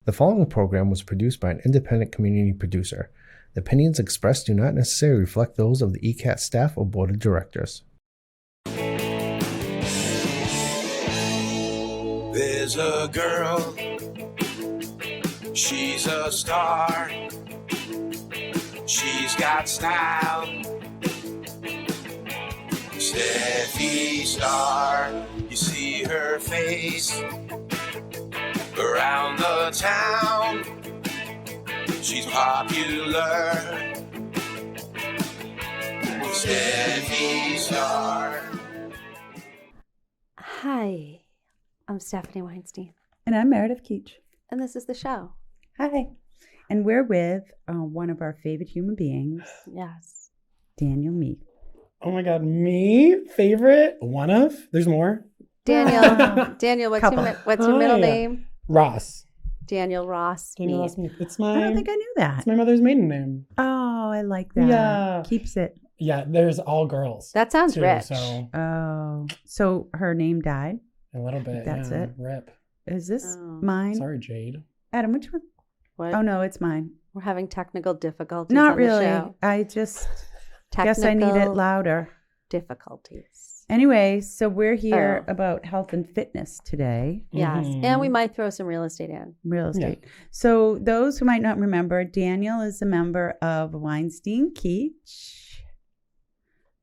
The following program was produced by an independent community producer. The opinions expressed do not necessarily reflect those of the ECAT staff or board of directors. There's a girl, she's a star, she's got style, Steffi Star, you see her face around the town, she's popular, Steffi Star. Hi, I'm Stephanie Weinstein. And I'm Meredith Keach. And this is the show. Hi. And we're with one of our favorite human beings, Yes. Daniel Meath. Oh my God, me? Favorite? One of? There's more? Daniel, what's your middle yeah. name? Ross. Daniel Ross. Daniel Meath. Ross Meath. It's I don't think I knew that. It's my mother's maiden name. Oh, I like that. Yeah. Keeps it. Yeah, there's all girls. That sounds too, rich. So her name died. A little bit. That's yeah. it? Rip. Is this Oh. mine? Sorry, Jade. Adam, which one? What? Oh, no, it's mine. We're having technical difficulties. Not on really. The show. I just guess I need it Technical louder. difficulties. Anyway, so we're here about health and fitness today. Yes. Mhm. And we might throw some real estate in. Real estate. So those who might not remember, Daniel is a member of Weinstein, Keach.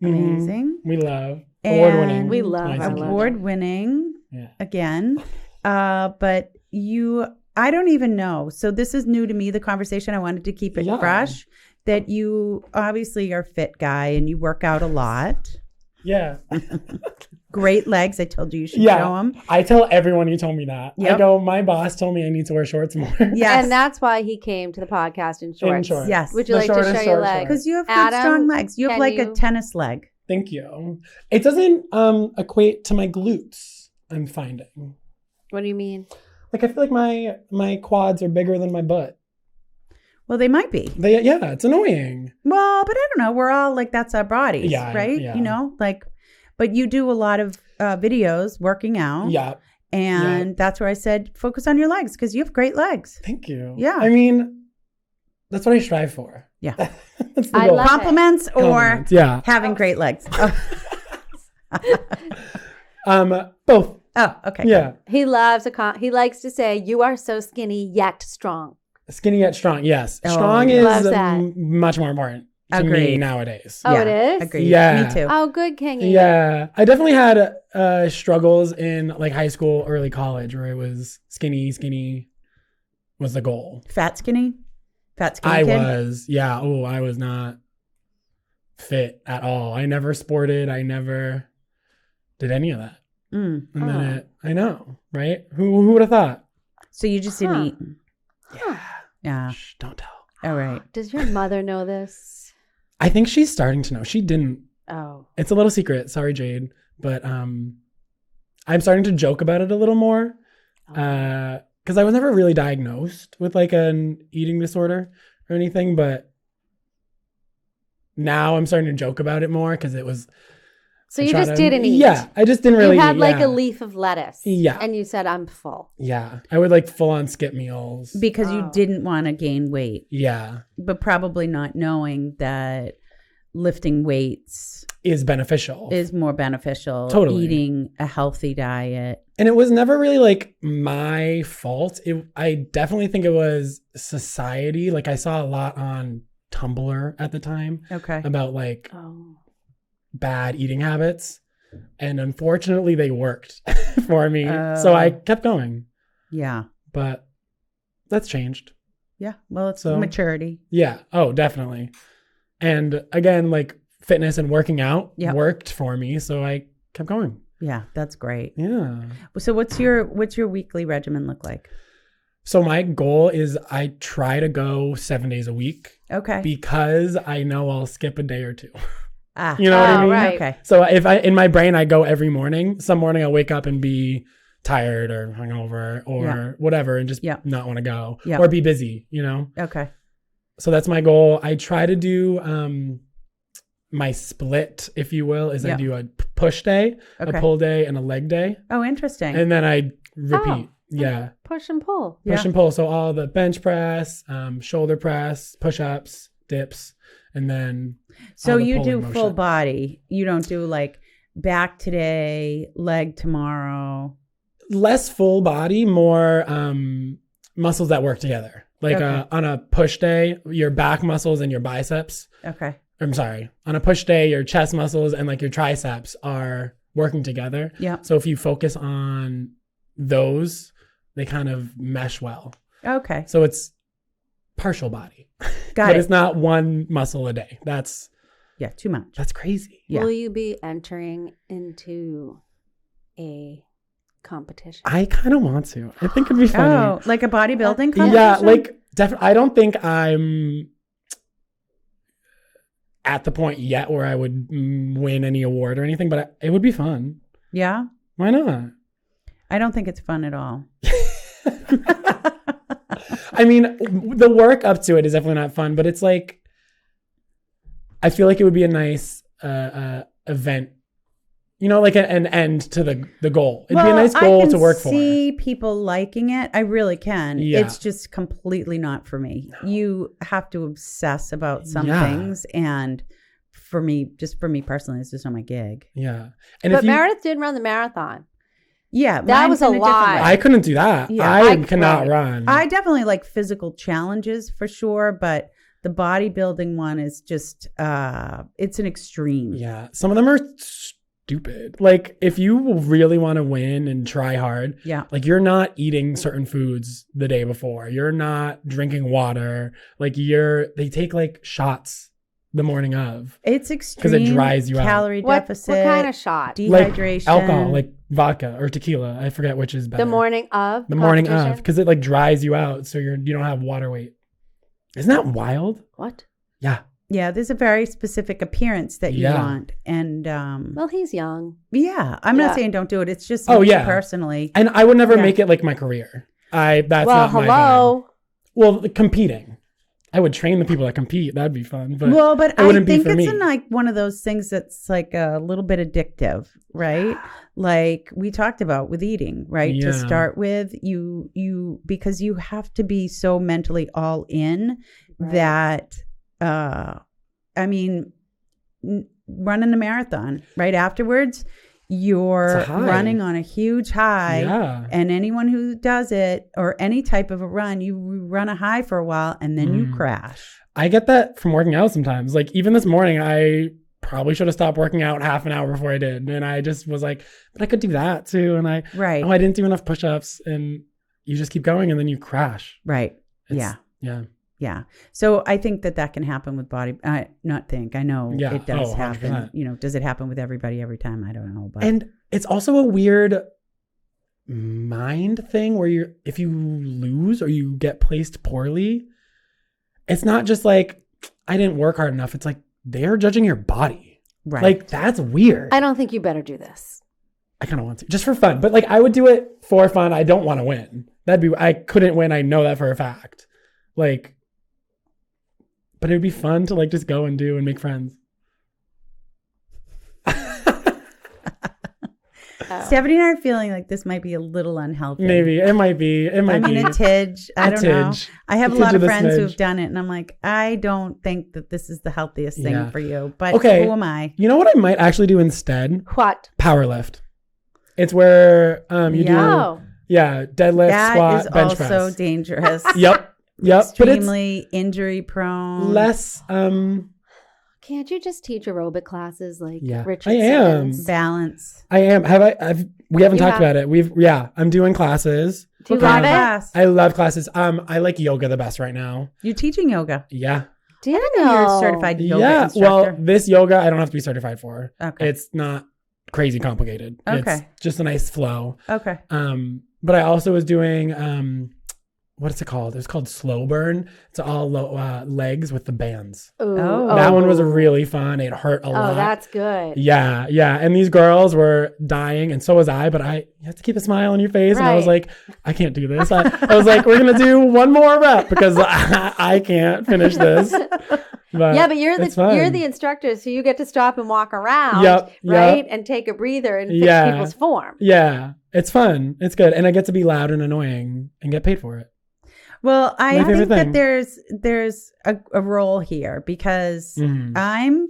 Amazing. We love. And Award-winning. We love Weinstein. our Award-winning Yeah. again. But I don't even know. So this is new to me, the conversation. I wanted to keep it Yeah. fresh. That you obviously are a fit guy and you work out a lot. Yeah. Great legs. I told you should Yeah. show them. I tell everyone you told me that. Yep. I go, my boss told me I need to wear shorts more. Yes. And that's why he came to the podcast in shorts. In shorts. Yes. Would you The like to shortest show your short legs? Because you have good, Adam, strong legs. You have can like a you- tennis leg. Thank you. It doesn't equate to my glutes, I'm finding. What do you mean? Like, I feel like my quads are bigger than my butt. Well, they might be. Yeah, it's annoying. Well, but I don't know. We're all like, that's our bodies, Yeah, right? yeah. You know, like, but you do a lot of videos working out. Yeah. And that's where I said, focus on your legs because you have great legs. Thank you. Yeah. I mean, that's what I strive for. Yeah. That's the I goal. love- Compliments or Compliments, yeah. having great legs? Both. Oh, okay. Yeah. He loves he likes to say, "You are so skinny yet strong." Skinny yet strong. Yes. Oh, Strong yeah. is Loves that. much more important to me Agreed. nowadays. Oh, Yeah, it is? Agreed. Yeah. Me too. Oh, good, Kingy. Yeah. I definitely had struggles in like high school, early college where it was skinny was the goal. Fat skinny I kid? was. Yeah. Oh, I was not fit at all. I never sported. I never did any of that. Mm. And Oh. then I know, right? Who would have thought? So you just didn't Huh. eat. Yeah. Shh, don't tell. All right. Does your mother know this? I think she's starting to know. She didn't. Oh. It's a little secret. Sorry, Jade. But I'm starting to joke about it a little more. Because I was never really diagnosed with like an eating disorder or anything. But now I'm starting to joke about it more because it was. So you just didn't eat? Yeah, I just didn't really You had eat, like yeah. a leaf of lettuce. Yeah. And you said, I'm full. Yeah, I would like full on skip meals. Because Oh. you didn't want to gain weight, Yeah, but probably not knowing that lifting weights is beneficial. is more beneficial. Totally. Eating a healthy diet. And it was never really like my fault. I definitely think it was society. Like I saw a lot on Tumblr at the time Okay. about like Oh. bad eating habits. And unfortunately they worked for me. So I kept going. Yeah. But that's changed. Yeah. Well, it's So- maturity. Yeah. Oh, definitely. And again, like fitness and working out Yep. worked for me. So I kept going. Yeah, that's great. Yeah. So what's your weekly regimen look like? So my goal is I try to go 7 days a week Okay. because I know I'll skip a day or two. Ah. You know what I mean? right. Okay. So if in my brain, I go every morning. Some morning I'll wake up and be tired or hungover or Yeah. whatever and just Yeah. not want to go Yeah. or be busy, you know? Okay. So that's my goal. I try to do my split, if you will, is Yeah. I do a push day, Okay. a pull day, and a leg day. Oh, interesting. And then I repeat. Yeah. Push and pull. Push and pull. So all the bench press, shoulder press, push-ups, dips, and then So all the you do pulling full motion. body. You don't do like back today, leg tomorrow. Less full body, more muscles that work together. Like Okay. on a push day, your back muscles and your biceps. Okay. I'm sorry. On a push day, your chest muscles and like your triceps are working together. Yeah. So if you focus on those, they kind of mesh well. Okay. So it's partial body. Got But it. it's not one muscle a day. That's Too much. crazy. Yeah. Will you be entering into a competition? I kind of want to. I think it'd be funny. Oh, like a bodybuilding competition? Yeah, like I don't think I'm at the point yet where I would win any award or anything, but it would be fun. Yeah. Why not? I don't think it's fun at all. I mean, the work up to it is definitely not fun, but it's like, I feel like it would be a nice event, like an end to the goal. It'd be a nice goal to work for. I can see people liking it. I really can. Yeah. It's just completely not for me. No. You have to obsess about some Yeah. things. And for me personally, it's just not my gig. Yeah. And But Meredith did run the marathon. Yeah. That mine's was a in different lie. way. I couldn't do that. Yeah. I I cannot could. run. I definitely like physical challenges for sure, but the bodybuilding one is just it's an extreme. Yeah. Some of them are stupid. Like if you really want to win and try hard, Yeah. like you're not eating certain foods the day before. You're not drinking water. Like they take like shots the morning of. It's extreme. it dries you out. Calorie What deficit. kind of shot? Dehydration. Like alcohol, like vodka or tequila. I forget which is better. The morning of The morning of, competition? because it like dries you out, so you don't have water weight. Isn't that wild? What? Yeah. Yeah, there's a very specific appearance that you Yeah. want. And Well, he's young. yeah, I'm Yeah. not saying don't do it. It's just Oh, me yeah. personally. And I would never Yeah. make it like my career. That's Well, not my vibe. hello. Well, competing. I would train the people that compete. That'd be fun. But Well, but it I wouldn't be think for it's me. like one of those things that's like a little bit addictive, right? Like we talked about with eating, right? Yeah. To start with, you because you have to be so mentally all in Right. that I mean, running a marathon right afterwards, you're It's a high. running on a huge high. Yeah. And anyone who does it or any type of a run, you run a high for a while and then you crash. I get that from working out sometimes. Like even this morning, I probably should have stopped working out half an hour before I did. And I just was like, but I could do that too. And I didn't do enough push-ups. And you just keep going and then you crash. Right. Yeah. Yeah. So I think that can happen with body. I know Yeah. it does Oh, happen. 100%. Does it happen with everybody every time? I don't know. But And it's also a weird mind thing where if you lose or you get placed poorly, it's not just like, I didn't work hard enough. It's like, they're judging your body. right. Like, that's weird. I don't think you better do this. I kind of want to, just for fun. But like, I would do it for fun. I don't want to win. I couldn't win. I know that for a fact. Like, but it'd be fun to like just go and do and make friends. Stephanie and I are feeling like this might be a little unhealthy. Maybe it might be. It might I mean, be. a tidge. I A don't know. tidge. I have A a lot tidge of of a friends smidge. who've done it, and I'm like, I don't think that this is the healthiest thing Yeah. for you. But Okay. who am I? You know what I might actually do instead? What? Power lift. It's where you do Oh. deadlift, That squat, is bench also press. dangerous. Yep. But it's Extremely injury prone. less Can't you just teach aerobic classes like Yeah, Richard I am. Simmons? balance. I am. We haven't You talked have- about it. I'm doing classes. Do you What kind love of it? class? I love classes. I like yoga the best right now. You're teaching yoga. Yeah. Daniel. You're a certified yoga Yeah. Well, instructor. this yoga I don't have to be certified for. Okay. It's not crazy complicated. It's Okay. just a nice flow. Okay. But I also was doing what's it called? It's called slow burn. It's all legs with the bands. Ooh. Oh. That one was really fun. It hurt a lot. Oh, that's good. Yeah. And these girls were dying, and so was I. But you have to keep a smile on your face. And I was Right. like, I can't do this. I was like, we're gonna do one more rep because I can't finish this. But Yeah, but you're it's fun. the instructor, so you get to stop and walk around, Yep, right? yep. And take a breather and fix Yeah. people's form. Yeah. It's fun. It's good. And I get to be loud and annoying and get paid for it. Well, I My favorite think that thing. there's a role here because Mhm. I'm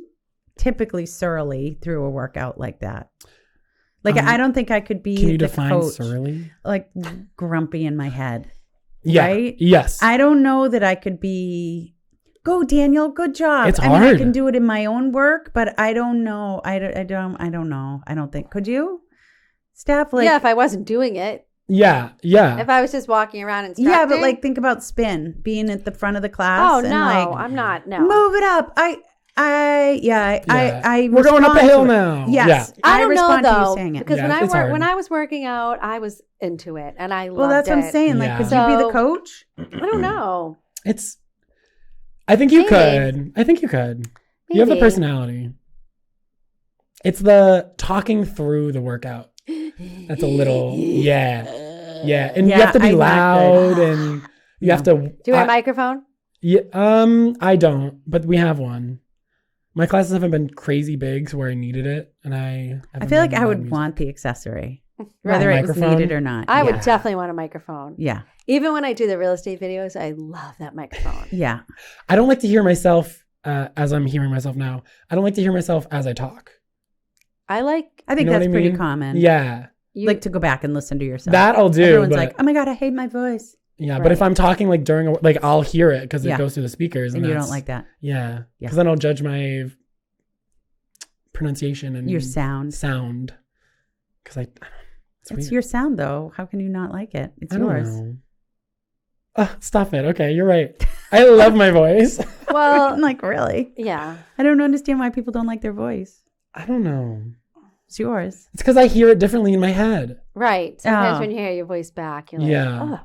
typically surly through a workout like that. Like I don't think I could be Can you the define coach, surly? like grumpy in my head. Yeah. Right? Yes. I don't know that I could be. Go Daniel, good job. It's I mean, I hard. can do it in my own work, but I don't know. I don't know. I don't think. Could you? Steph, like yeah, if I wasn't doing it. Yeah. Yeah. If I was just walking around instructing. yeah, but like think about spin, being at the front of the class. Oh, and no, like, I'm not. No. move it up. I We're going up a respond hill to it. now. Yes, Yeah. I don't know respond to you though, saying it. because Yeah, it's hard. when I was working out, I was into it and I loved Well, that's it. what I'm saying. Like, Yeah. could you be the So- coach? I don't know. I think you Maybe. could. I think you could. You have the Maybe. personality. It's the talking through the workout. That's a little, yeah. And you Yeah, have to be I'm not loud good. and you have to. Do you have a microphone? Yeah, I don't, but we have one. My classes haven't been crazy big, so where I needed it, and I feel like I would want the accessory, whether it was Microphone? needed or not. I yeah. would definitely want a microphone. Yeah, Even when I do the real estate videos, I love that microphone. yeah. I don't like to hear myself as I'm hearing myself now. I don't like to hear myself as I talk. I like I think You know what that's I pretty mean? common. Yeah, you. Like to go back and listen to yourself. that I'll do. Everyone's but, like, oh my God, I hate my voice. yeah, but if Right. I'm talking like during, like I'll hear it because Yeah. it goes through the speakers, And you that's- don't like that. Yeah, Yeah. because then I'll judge my pronunciation and Your sound. sound. Because It's weird. your sound, though. How can you not like it? It's I don't yours. know. Stop it. Okay, you're right. I love my voice. well, Like, really? yeah. I don't understand why people don't like their voice. I don't know. It's yours. It's because I hear it differently in my head. Right. Sometimes Oh. when you hear your voice back, you're like, Yeah. oh,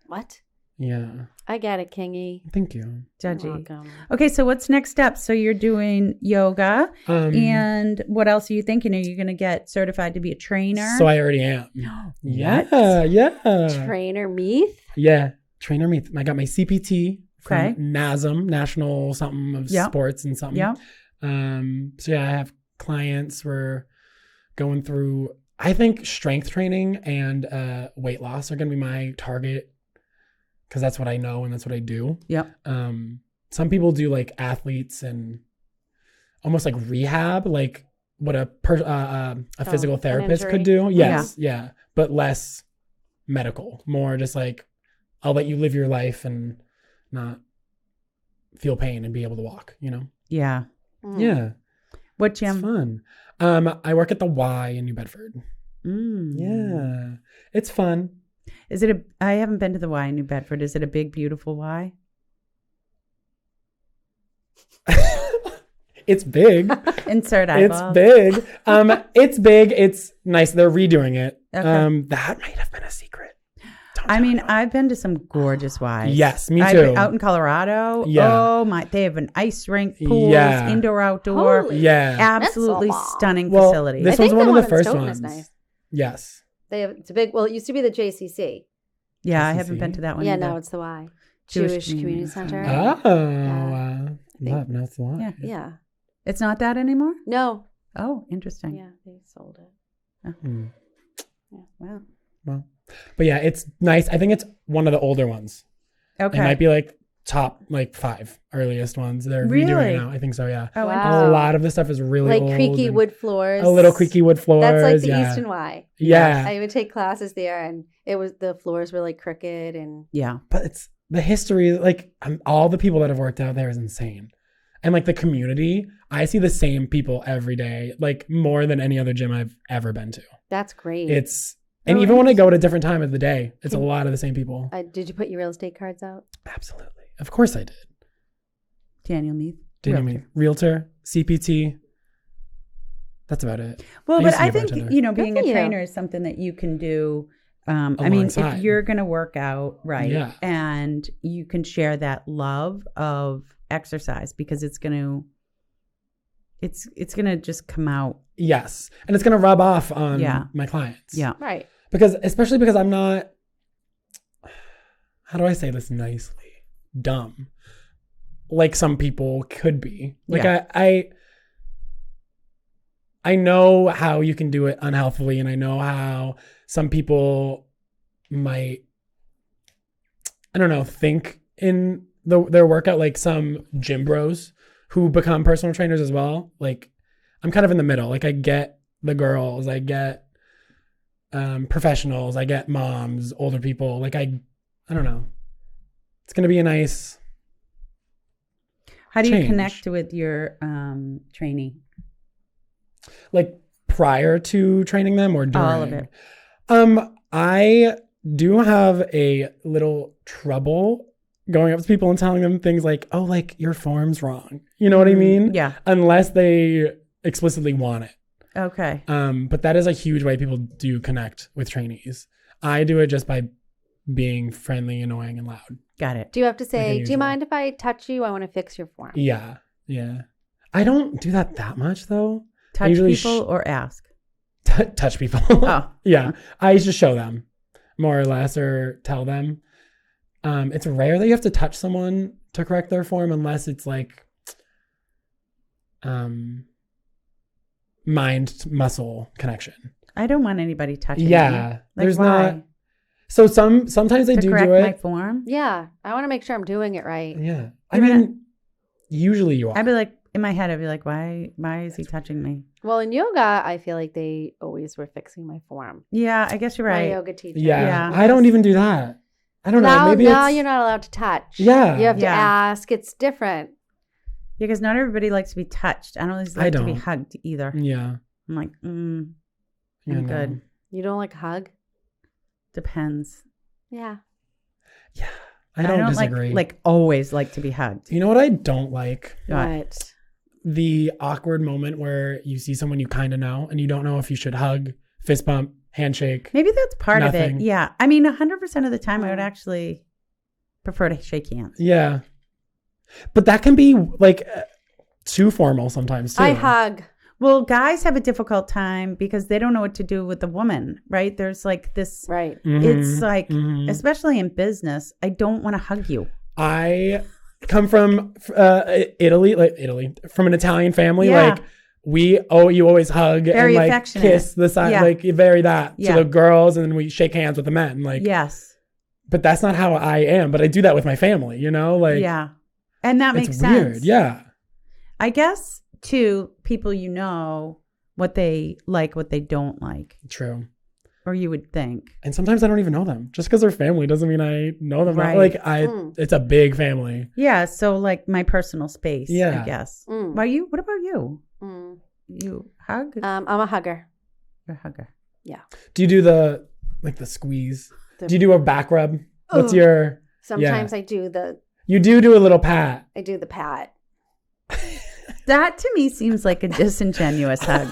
what? Yeah. I get it, Kingy. Thank you. You're Judgy. welcome. Okay, so what's next step? So you're doing yoga, Um, and what else are you thinking? Are you going to get certified to be a trainer? So I already am. Yeah. Yeah. Trainer Meath? Yeah. Trainer Meath. I got my CPT from Okay. NASM, National something of Yep. Sports and something. Yeah. So yeah, I have clients. We're going through, I think strength training and weight loss are going to be my target because that's what I know and that's what I do. Yep. Some people do like athletes and almost like rehab, like what a physical an therapist could injury. do. Yes. Yeah. But less medical, more just like, I'll let you live your life and not feel pain and be able to walk, you know? Yeah. Mm. Yeah. What It's gym? fun. I work at the Y in New Bedford. Mm. Yeah. It's fun. Is it I haven't been to the Y in New Bedford. Is it a big, beautiful Y? It's big. Insert It's eyeballs. big. It's big. It's nice. They're redoing it. Okay. That might have been a secret. Don't I tell mean, anyone. I've been to some gorgeous Ys. Yes, me I've too. been out in Colorado. Yeah. Oh my! They have an ice rink, pools, Yeah. indoor, outdoor. Holy- Yeah. Absolutely That's so stunning Well, facility. this I think one's one the of the one in first Stoughton is ones. nice. Yes. It's a big, well, it used to be the JCC. Yeah, I SEC. haven't been to that one. Yeah, either. no, it's the Y. Jewish Jewish Community Center. Center. Oh. Yeah. Love. No, it's the one. Yeah. Yeah. It's not that anymore. No. Oh, interesting. Yeah, they sold it. Mm. Wow. Well, but yeah, it's nice. I think it's one of the older ones. Okay. It might be like top like 5 earliest ones. They're Really? redoing it now. I think so. Yeah. Oh, Wow. interesting. A lot of the stuff is really Like old creaky and wood floors. a little creaky wood floors. That's like the yeah. Eastern Y. Yeah. I would take classes there, and the floors were like crooked, and Yeah. But it's the history. Like all the people that have worked out there is insane, and like the community. I see the same people every day, like more than any other gym I've ever been to. that's great. And Oh, even when I go at a different time of the day, it's a lot of the same people. Did you put your real estate cards out? Absolutely. Of course I did. Daniel Meath. Didn't Realtor. you mean realtor, CPT? That's about it. Well, I but used to I be a think, bartender. you know, Good being for a you. trainer is something that you can do. I mean, if Alongside. you're going to work out, right, Yeah. and you can share that love of exercise because it's going to just come out. Yes. And it's going to rub off on Yeah. my clients. Yeah. Right. Especially because I'm not, how do I say this nicely? Dumb. Like some people could be. Like Yeah. I know how you can do it unhealthily, and I know how some people might, I don't know, think in their workout, like some gym bros who become personal trainers as well. Like I'm kind of in the middle. Like I get the girls, I get professionals, I get moms, older people. Like I don't know. It's going to be a nice How do you change. connect with your trainee? Like prior to training them or during? All of it. I do have a little trouble going up to people and telling them things like, oh, like your form's wrong. You know what I mean? Yeah. Unless they explicitly want it. Okay. But that is a huge way people do connect with trainees. I do it just by being friendly, annoying, and loud. Got it. Do you have to say, do usual. you mind if I touch you? I want to fix your form. Yeah. I don't do that much though. Touch usually people or ask? Touch people. Oh. Yeah. I just show them more or less or tell them. It's rare that you have to touch someone to correct their form unless it's like mind muscle connection. I don't want anybody touching me. Yeah. Like, There's why? not. So sometimes they To do correct do my it. form? Yeah. I want to make sure I'm doing it right. Yeah. I You're gonna- mean, usually you are. I'd be like, in my head, I'd be like, why is he touching me? Well, in yoga, I feel like they always were fixing my form. Yeah, I guess you're My right. yoga teacher. Yeah. Yeah. I don't even do that. I don't know. Now, Maybe now it's, you're not allowed to touch. Yeah. You have to Yeah. ask. It's different. Yeah, because not everybody likes to be touched. I don't always I like to be don't. hugged either. Yeah. I'm like, Yeah, I'm no. good. You don't like a hug? Depends. Yeah. Yeah. I don't like disagree. always like to be hugged. You know what I don't like? What? The awkward moment where you see someone you kind of know and you don't know if you should hug, fist bump, handshake. Maybe that's part of Nothing. it. Yeah. I mean, 100% of the time, I would actually prefer to shake hands. Yeah. But that can be like too formal sometimes too. I hug. Well, guys have a difficult time because they don't know what to do with the woman, right? There's like this, Right. it's like, Mhm. especially in business, I don't want to hug you. I come from Italy, from an Italian family. Yeah. Like you always hug Very and like affectionate. kiss the side, Yeah. like very that Yeah. to the girls, and then we shake hands with the men. Like, Yes. but that's not how I am. But I do that with my family, you know. Like, Yeah. And that it's makes weird. sense. Yeah, I guess, too, people what they like, what they don't like, true. or you would think. And sometimes I don't even know them. Just because they're family doesn't mean I know them. Right. Like Mm. it's a big family. Yeah. So, like, my personal space, Yeah. I guess. Mm. What about you? Mm. You hug? I'm a hugger. You're a hugger. Do you do the squeeze? The- Do you do a back rub? What's Ugh. your? Sometimes I do the You do a little pat. pat. That to me seems like a disingenuous hug.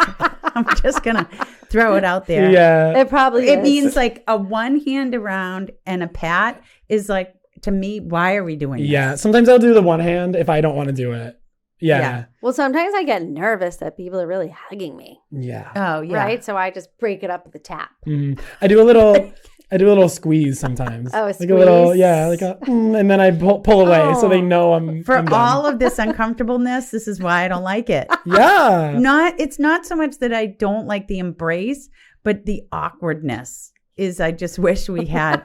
I'm just going to throw it out there. Yeah. It probably It is. means like a one hand around and a pat is like, to me, why are we doing this? Yeah. Sometimes I'll do the one hand if I don't want to do it. Yeah. Well, sometimes I get nervous that people are really hugging me. Yeah. Oh, yeah. Right? So I just break it up with the tap. Mhm. I do a little squeeze sometimes. Oh, a like a little, squeeze. yeah, and then I pull away so they Oh. know I'm For I'm done. all of this uncomfortableness, this is why I don't like it. Yeah. It's not so much that I don't like the embrace, but the awkwardness is I just wish we had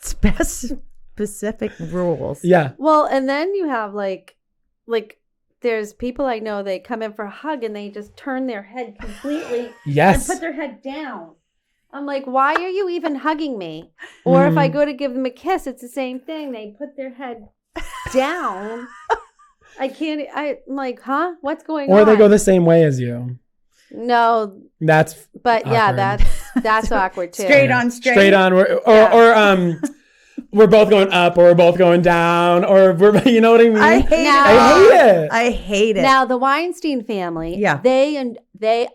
specific rules. Yeah. Well, and then you have like there's people I know, they come in for a hug and they just turn their head completely and Yes. put their head down. I'm like, why are you even hugging me? Or if I go to give them a kiss, it's the same thing. They put their head down. I'm like, huh? What's going on? Or they go the same way as you. No, That's but yeah, awkward. that's awkward too. Straight on, straight. Straight on. We're both going up, or we're both going down, or we're, you know what I mean? I hate Now- it. I I hate it. hate it. Now the Weinstein family, Yeah. they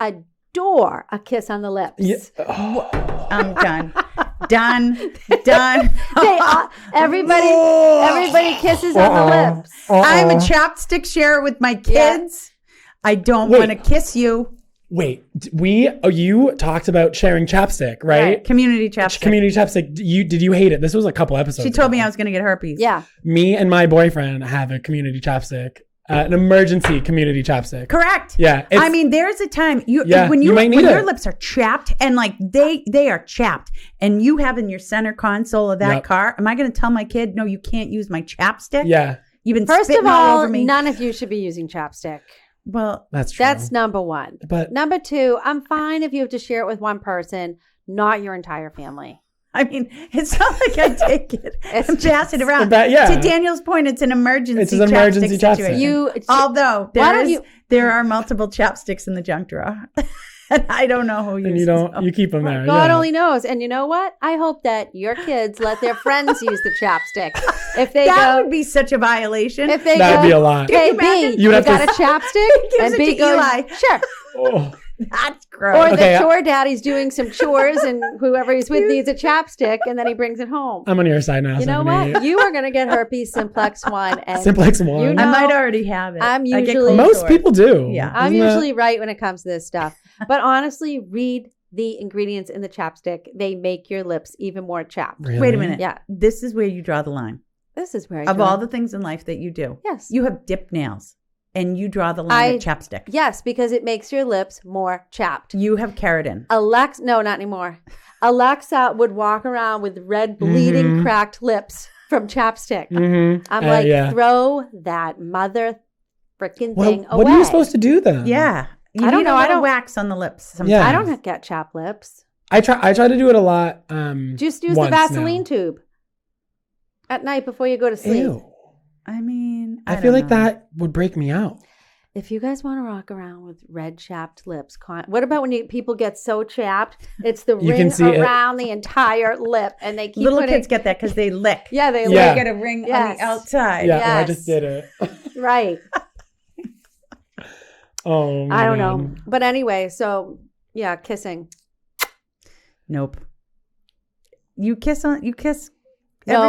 adore a kiss on the lips. Yeah. I'm done. Done. Everybody kisses on the lips. I'm a chapstick sharer with my kids. I don't Wait. want to kiss you. Wait, you talked about sharing chapstick, right? Right. Community chapstick. Community chapstick. Did you hate it? This was a couple episodes She told me ago. I was going to get herpes. Yeah. Me and my boyfriend have a community chapstick. an emergency community chapstick. Correct. Yeah. I mean, there's a time Yeah, when you might need your it. lips are chapped and like they are chapped, and you have in your center console of that Yep. car. Am I going to tell my kid, no, you can't use my chapstick? Yeah, You've been First spitting of all all, over me. none of you should be using chapstick. Well, that's true. That's number one. But Number two, I'm fine if you have to share it with one person, not your entire family. I mean, it's not like I take it and pass it around. But, yeah. To Daniel's point, it's an emergency. It's an emergency chapstick. situation. Although Why don't there are multiple chapsticks in the junk drawer, and I don't know who and uses you keep them there. God yeah. only knows. And you know what? I hope that your kids let their friends use the chapstick. If they that go, would be such a violation. if they That'd go, be a lot. Hey, Can you imagine? B, You you would have got to- a chapstick? Gives it B to goes, Eli. sure. Oh. That's gross. Or Okay, the chore daddy's doing some chores and whoever he's with needs a chapstick and then he brings it home. I'm on your side now. You know Stephanie. what? You are going to get herpes simplex 1. And Simplex 1. You know, I might already have it. I'm I get usually- cold Most sores. people do. Yeah. I'm Isn't that- usually right when it comes to this stuff. But honestly, read the ingredients in the chapstick. They make your lips even more chapped. Really? Wait a minute. Yeah. This is where you draw the line. This is where I Of draw- all the things in life that you do. Yes. You have dip nails and you draw the line at chapstick. Yes, because it makes your lips more chapped. You have keratin. Alexa, no, not anymore. Alexa would walk around with red, bleeding, cracked lips from chapstick. Mm-hmm. I'm like, yeah. throw that mother freaking Well, thing away. what are you supposed to do then? Yeah. You I don't need know. a I little don't- wax on the lips. Sometimes. Yeah. I don't get chapped lips. I try to do it a lot. Just use the once Vaseline now. tube at night before you go to sleep. Ew. I mean, I don't feel like know. that would break me out. If you guys want to rock around with red chapped lips, what about when people get so chapped? It's the You ring can see it. around the entire lip, and they keep Little putting, kids get that because they lick. Yeah, they Yeah. They get a ring on Yes. the outside. Yeah, I Yes. just did it. right. Oh, I don't man. know, but anyway, so yeah, kissing. Nope. You kiss No,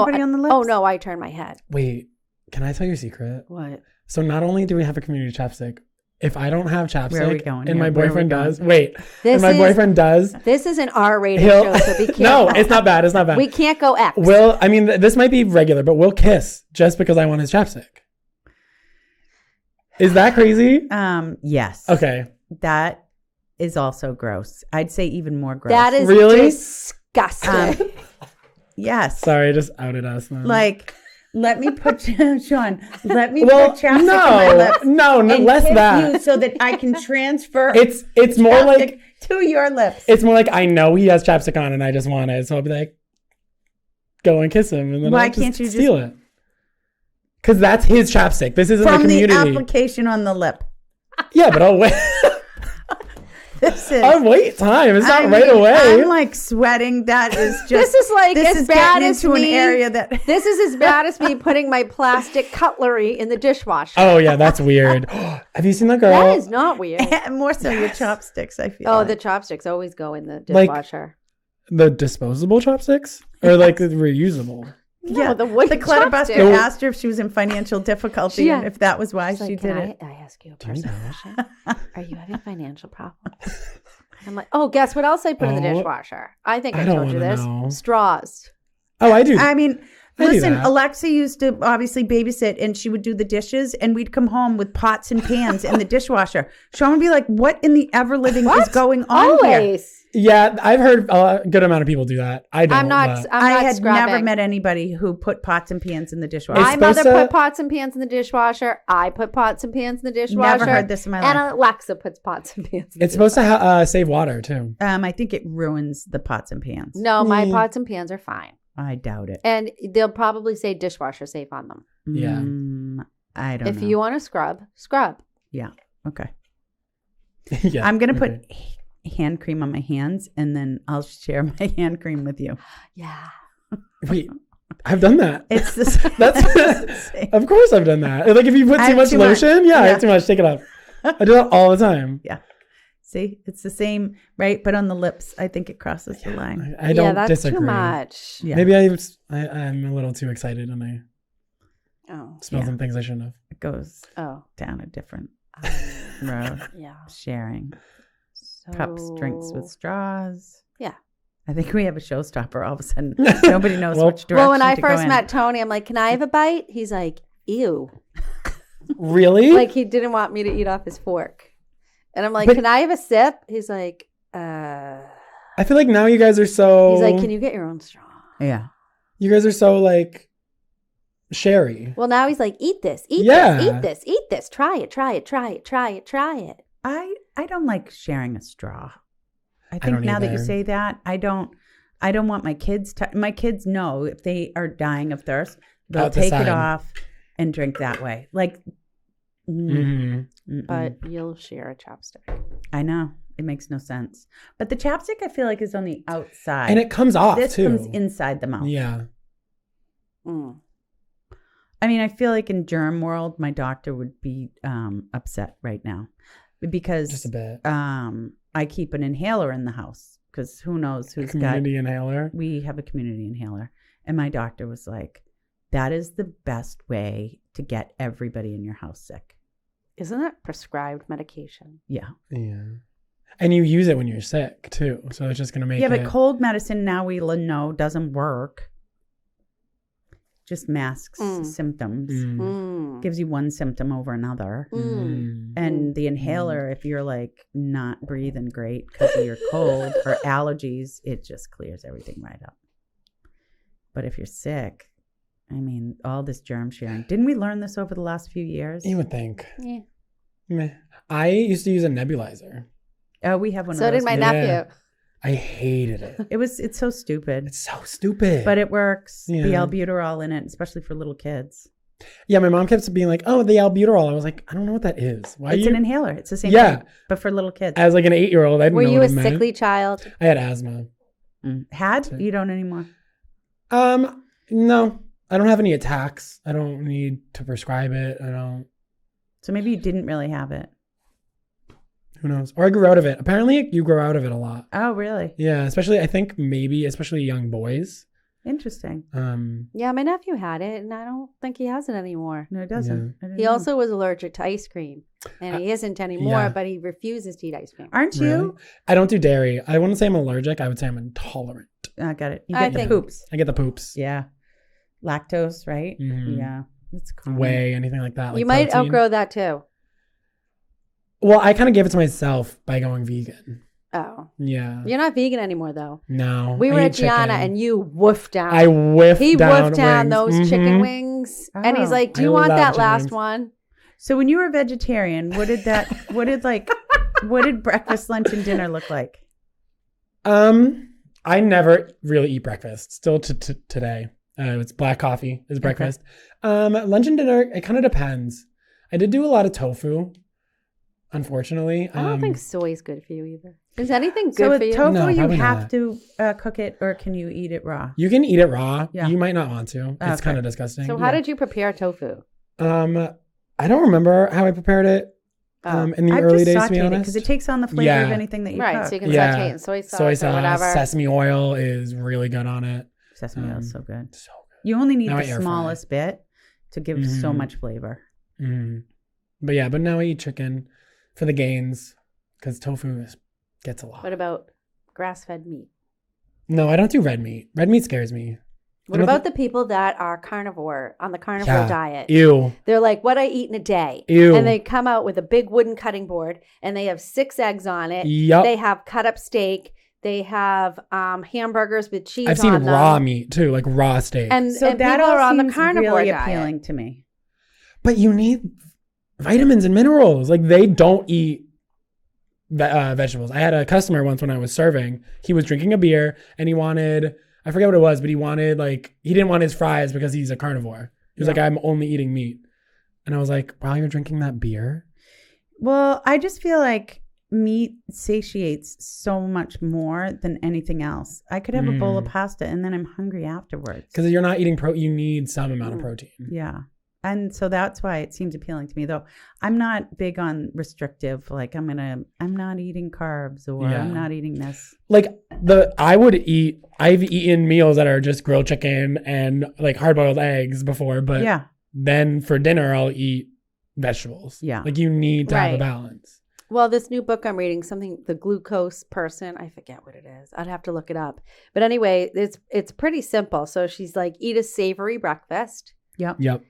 everybody on the lips? Oh no, I turn my head. Wait, can I tell you a secret? What? So not only do we have a community chapstick, if I don't have chapstick Where are we going and here? my Where are we boyfriend going? does, wait, This and my is- boyfriend does, This is an R-rated he'll show, so be careful. no, it's not bad. It's not bad. We can't go X. Will, I mean, this might be regular, but we'll kiss just because I want his chapstick. Is that crazy? Yes. Okay. That is also gross. I'd say even more gross. That is Really? disgusting. Yes. Sorry, I just outed us. Man. Like, let me put Sean. Let me well, put chapstick on my lips. no, and less kiss that. you so that I can transfer. It's more chapstick like to your lips. it's more like I know he has chapstick on and I just want it, so I'll be like, go and kiss him, and then Why I'll can't you just- steal it? Because that's his chapstick. This isn't From the the community. application on the lip. Yeah, but I'll wait. This is. I'll wait time. It's not I right mean, away. I'm like sweating. That is just. This is like this as is bad getting as into me. an area that. This is as bad as me putting my plastic cutlery in the dishwasher. Oh yeah, that's weird. Have you seen that girl? That is not weird. More so your chopsticks. I feel. Oh, like. the chopsticks always go in the Like- dishwasher. The disposable chopsticks or like the reusable? Yeah, the wood the clutterbuster chopstick. asked her if she was in financial difficulty Yeah. and if that was why She's she like, did "Can it. I ask you a personal question? Are you having financial problems? I'm like, oh, guess what else I put in the Oh, dishwasher? I think I I don't told you wanna this. know. Straws. Oh, I do. I mean, I do listen, that. Alexa used to obviously babysit and she would do the dishes and we'd come home with pots and pans in the dishwasher. Sean would be like, what in the ever living is going on here? Always. Yeah, I've heard a good amount of people do that. I don't. I'm not. but- I'm I not had scrubbing. never met anybody who put pots and pans in the dishwasher. It's My mother supposed to- put pots and pans in the dishwasher. I put pots and pans in the dishwasher. Never heard this in my And life. Alexa puts pots and pans in the It's supposed to save water too. I think it ruins the pots and pans. No, my pots and pans are fine. I doubt it. And they'll probably say dishwasher safe on them. Yeah. I don't If know. you want to scrub, scrub. Yeah. Okay. Yeah, I'm going to okay. put hand cream on my hands and then I'll share my hand cream with you. Yeah. Wait, I've done that. It's this. That's of course I've done that. Like if you put I too have much too much. lotion, yeah, I Yeah. have too much. Take it off. I do that all the time. Yeah. See, it's the same, right? But on the lips, I think it crosses the line. I don't yeah, that's disagree. too much. Yeah. Maybe I'm a little too excited and I Oh. spilled Yeah. some things I shouldn't have. It goes Oh. down a different road. Yeah. Sharing So... cups, drinks with straws. Yeah. I think we have a showstopper. All of a sudden, nobody knows Well- which direction Well, when I to go first in. met Tony, I'm like, "Can I have a bite?" He's like, "Ew." Really? Like he didn't want me to eat off his fork. And I'm like, But- can I have a sip? He's like, I feel like now you guys are so. he's like, can you get your own straw? Yeah. You guys are so like sherry. Well, now he's like, eat this, eat Yeah. this, eat this, eat this. Try it, try it, try it, try it, try it. I don't like sharing a straw. I don't think now that you either. say that, I don't want my kids my kids know if they are dying of thirst, they'll Out the take side. it off and drink that way. Like But you'll share a chopstick. I know. It makes no sense. But the chapstick I feel like is on the outside. And it comes off this too. comes inside the mouth. Yeah. Mm. I mean, I feel like in germ world, my doctor would be upset right now because Just a bit. I keep an inhaler in the house because who knows who's Community inhaler. We have a community inhaler. And my doctor was like, that is the best way to get everybody in your house sick. Isn't it prescribed medication? Yeah. Yeah. And you use it when you're sick too. So it's just going to make Yeah, it. but cold medicine now we know doesn't work. Just masks symptoms. Mm. Gives you one symptom over another. Mm. And the inhaler, if you're like not breathing great because of your cold or allergies, it just clears everything right up. But if you're sick, I mean, all this germ sharing. Didn't we learn this over the last few years? You would think. Yeah. Meh. I used to use a nebulizer. Oh, we have one of So those. did my too. nephew. I hated it. It's so stupid. It's so stupid. But it works. Yeah. The albuterol in it, especially for little kids. Yeah, my mom kept being like, "Oh, the albuterol." I was like, "I don't know what that is. Why It's you?" an inhaler. It's the same Yeah. thing, but for little kids. As like an 8-year-old, I didn't Were know you what a it meant. sickly child? I had asthma. Had? You don't anymore? No, I don't have any attacks. I don't need to prescribe it. I don't. So maybe you didn't really have it. Who knows? Or I grew out of it. Apparently, you grow out of it a lot. Oh, really? Yeah, especially I think maybe especially young boys. Interesting. Yeah, my nephew had it, and I don't think he has it anymore. No, it doesn't. I didn't He know. also was allergic to ice cream, and he isn't anymore, yeah. but he refuses to eat ice cream. Aren't Really? you? I don't do dairy. I wouldn't say I'm allergic. I would say I'm intolerant. I got it. You I get the think- poops. I get the poops. Yeah. Lactose, right? Mhm. Yeah. That's common. Whey, anything like that. Like You might protein. outgrow that too. Well, I kind of gave it to myself by going vegan. Oh, Yeah. you're not vegan anymore, though. No. We were I at eat chicken. Gianna, and you woofed down. I whiffed he down woofed down wings. those chicken Mhm. wings, and he's Oh. like, "Do I you want love that chicken last wings. one?" So when you were a vegetarian, what did breakfast, lunch, and dinner look like? I never really eat breakfast. Still today. It's black coffee is breakfast. Lunch and dinner, it kind of depends. I did do a lot of tofu, unfortunately. I don't think soy's good for you either. Is anything good So for with you? tofu, No, you probably have not. to cook it, or can you eat it raw? You can eat it raw. Yeah. You might not want to. It's Okay. kind of disgusting. So how did you prepare tofu? I don't remember how I prepared it in the I've early just days, to sauteed be it honest. because it takes on the flavor Yeah. of anything that you Right, cook. so you can Yeah. saute it in soy sauce, Soy or sauce, whatever. sesame oil is really good on it. Sesame oil is so good. So You only need Now I the air fry. smallest bit to give so Mhm. much flavor. good. But yeah, but now I eat chicken for the gains because tofu gets a lot. What about grass-fed meat? No, I don't do red meat. Red meat scares me. What about the people that are carnivore on the carnivore diet? Ew. They're like, what I eat in a day. Ew. And they come out with a big wooden cutting board and they have 6 eggs on it. Yup. They have cut up steak. They have hamburgers with cheese I've seen on them. raw meat too, like raw steak. And, So and that people all are on the seems carnivore really diet. appealing to me. But you need vitamins and minerals. Like they don't eat vegetables. I had a customer once when I was serving. He was drinking a beer and he wanted, I forget what it was, but he wanted he didn't want his fries because he's a carnivore. He was like, I'm only eating meat. And I was like, while you're drinking that beer? Well, I just feel like meat satiates so much more than anything else. I could have a bowl of pasta and then I'm hungry afterwards. Because you're not eating protein. You need some amount of protein. Yeah. And so that's why it seems appealing to me, though. I'm not big on restrictive, like I'm not eating carbs or Yeah. I'm not eating this. Like I've eaten meals that are just grilled chicken and like hard boiled eggs before, but Yeah. then for dinner I'll eat vegetables. Yeah. Like you need to have a Right. balance. Well, this new book I'm reading, the glucose person, I forget what it is. I'd have to look it up. But anyway, it's pretty simple. So she's like, eat a savory breakfast Yep. Yep.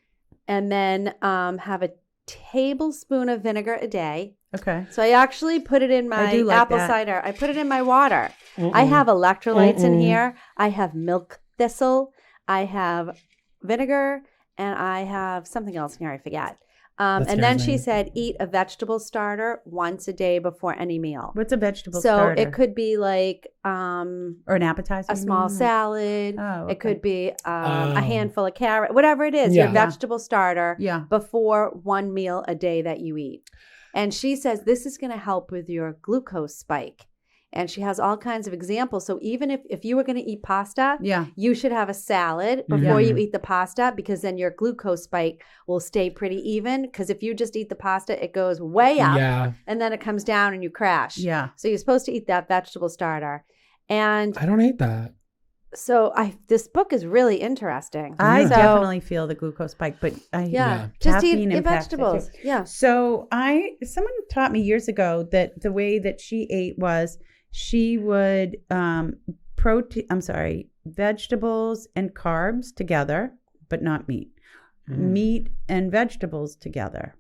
and then have a tablespoon of vinegar a day. Okay. So I actually put it in my do like apple that. cider. I put it in my water. I have electrolytes in here. I have milk thistle. I have vinegar. And I have something else in here. I forget. And then she said, eat a vegetable starter once a day before any meal. What's a vegetable So starter? it could be like or an appetizer? a small salad. Oh, okay. It could be a handful of carrot, whatever it is, your vegetable starter before one meal a day that you eat. And she says this is going to help with your glucose spike. And she has all kinds of examples. So even if you were going to eat pasta, you should have a salad before you eat the pasta, because then your glucose spike will stay pretty even. Because if you just eat the pasta, it goes way up and then it comes down and you crash. Yeah. So you're supposed to eat that vegetable starter. And I don't hate that. so this book is really interesting. I definitely feel the glucose spike, but just eat your impacts it vegetables. too. Yeah. So someone taught me years ago that the way that she ate was she would vegetables and carbs together, but not meat. Meat and vegetables together,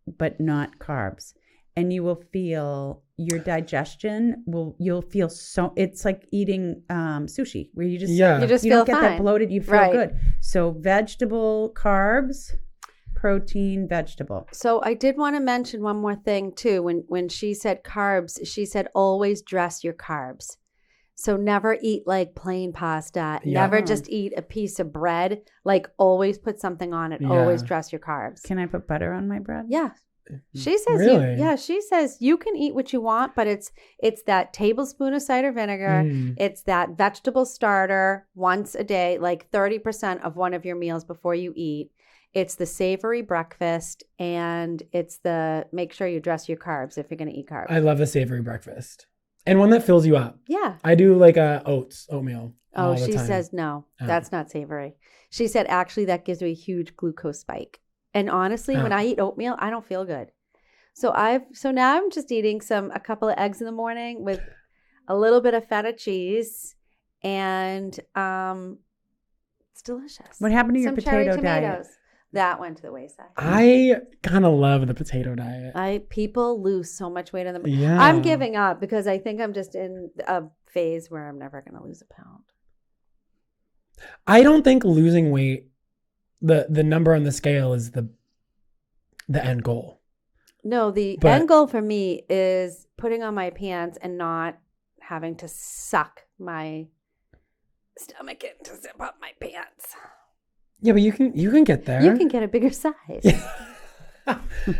but not carbs. And you will feel your digestion you'll feel so, it's like eating sushi where you just you don't feel get fine. that bloated, you feel good. So vegetable, carbs, protein, vegetable. So I did want to mention one more thing too. When she said carbs, she said always dress your carbs. So never eat like plain pasta. Never just eat a piece of bread. Like always put something on it. Always dress your carbs. Can I put butter on my bread? Yeah. She says she says you can eat what you want, but it's that tablespoon of cider vinegar. It's that vegetable starter once a day, like 30% of one of your meals before you eat. It's the savory breakfast, and it's the make sure you dress your carbs if you're going to eat carbs. I love the savory breakfast. And one that fills you up. Yeah. I do like oatmeal. Oh, she says no, that's not savory. She said actually that gives you a huge glucose spike. And honestly, when I eat oatmeal, I don't feel good. So now I'm just eating a couple of eggs in the morning with a little bit of feta cheese, and it's delicious. What happened to your cherry potato tomatoes. diet? That went to the wayside. I kind of love the potato diet. People lose so much weight in the. Yeah. I'm giving up because I think I'm just in a phase where I'm never going to lose a pound. I don't think losing weight, the number on the scale is the end goal. No, the end goal for me is putting on my pants and not having to suck my stomach in to zip up my pants. Yeah, but you can get there. You can get a bigger size.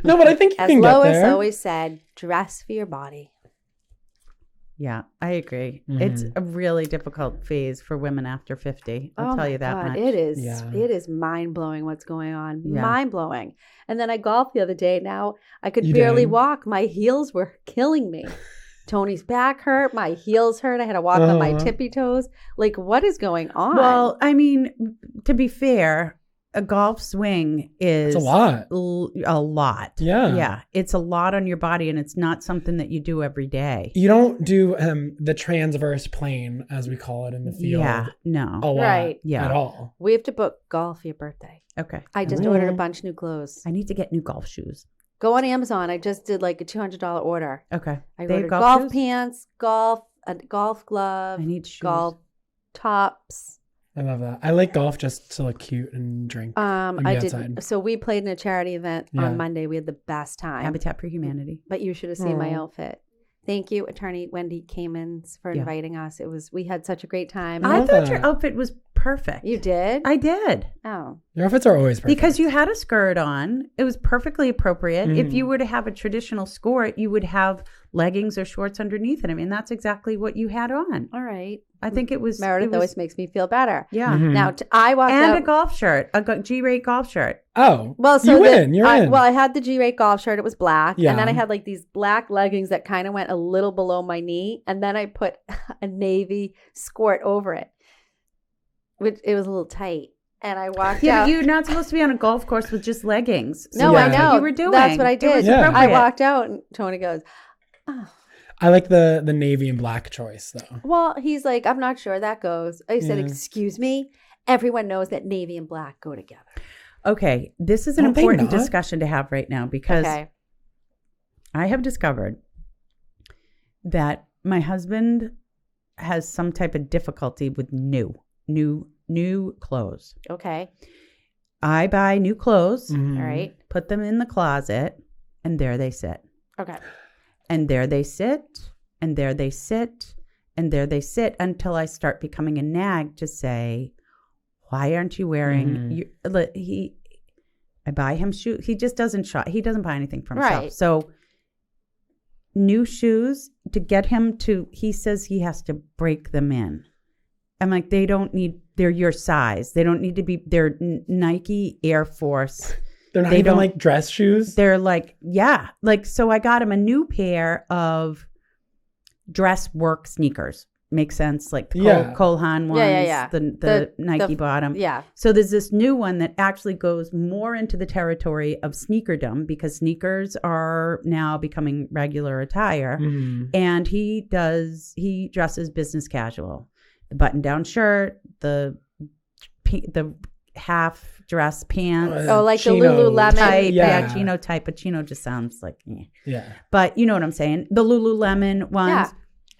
No, but I think you As can get Lois there. always said, dress for your body. Yeah, I agree. It's a really difficult phase for women after 50. I'll tell you that much. It is. Yeah. It is mind blowing what's going on. Yeah. Mind blowing. And then I golfed the other day. Now I could You barely did? walk. My heels were killing me. Tony's back hurt. My heels hurt. I had to walk on my tippy toes. Like, what is going on? Well, I mean, to be fair, a golf swing is It's a lot. A lot. Yeah. Yeah. It's a lot on your body, and it's not something that you do every day. You don't do the transverse plane, as we call it in the field. Yeah. No. A lot. Right. Yeah. At all. We have to book golf for your birthday. Okay. I just ordered a bunch of new clothes. I need to get new golf shoes. Go on Amazon. I just did like a $200 order. Okay. I They have ordered golf golf shoes? pants, a golf glove, I need shoes. golf tops. I love that. I like golf just to look cute and drink. And be I outside. did. So we played in a charity event Yeah. on Monday. We had the best time. Habitat for Humanity. But you should have seen my outfit. Thank you, Attorney Wendy Kamens, for inviting us. We had such a great time. I love thought that. your outfit was perfect. You did? I did. Oh. Your outfits are always perfect. Because you had a skirt on. It was perfectly appropriate. If you were to have a traditional skirt, you would have leggings or shorts underneath it. I mean, that's exactly what you had on. All right. I think it was... Meredith always makes me feel better. Yeah. Now, I walked And out. a golf shirt, a G-rate golf shirt. Oh. Well, so you win. You're in. Well, I had the G-Rate golf shirt. It was black. Yeah. And then I had like these black leggings that kind of went a little below my knee. And then I put a navy skirt over it, which it was a little tight. And I walked Yeah, out. but you're not supposed to be on a golf course with just leggings. No, Yeah. I That's know. what you were doing. That's what I did. It was Yeah. I appropriate. walked out and Tony goes, oh. I like the navy and black choice though. Well, he's like, I'm not sure that goes. I said, Yeah. excuse me? Everyone knows that navy and black go together. Okay, this is an Aren't they important not? discussion to have right now because Okay. I have discovered that my husband has some type of difficulty with new clothes. Okay. I buy new clothes, Mhm. All right. put them in the closet, and there they sit. Okay. And there they sit, and there they sit, and there they sit until I start becoming a nag to say, why aren't you wearing I buy him shoes. He just doesn't shop. He doesn't buy anything for himself. Right. So new shoes to get him to, he says he has to break them in. I'm like, they're your size. They don't need to be, they're Nike Air Force. They're not They even don't- like dress shoes. They're like, yeah. Like, so I got him a new pair of dress work sneakers. Makes sense. Like the Yeah. Cole Haan ones, Yeah. the Nike bottom. Yeah. So there's this new one that actually goes more into the territory of sneakerdom because sneakers are now becoming regular attire. Mhm. And he dresses business casual. The button-down shirt, the half dress pants. Oh, like the Chino Lululemon Type, Yeah. chino type, but chino just sounds like, Yeah. but you know what I'm saying? The Lululemon ones, Yeah.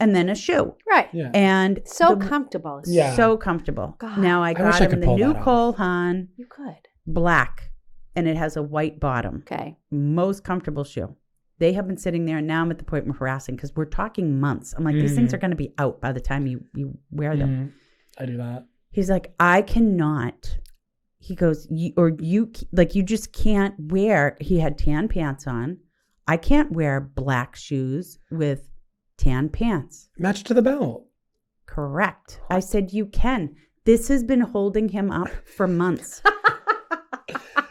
and then a shoe, Right. Yeah. and So the- comfortable. Yeah. so comfortable. God. Now I wish got I him could the pull new that off. Cole Haan You could. black, and it has a white bottom. Okay. Most comfortable shoe. They have been sitting there, and now I'm at the point where harassing because we're talking months. I'm like, these things are going to be out by the time you wear them. Mhm. I do that. He's like, I cannot. He goes, you just can't wear. He had tan pants on. I can't wear black shoes with tan pants. Match to the belt. Correct. I said, you can. This has been holding him up for months.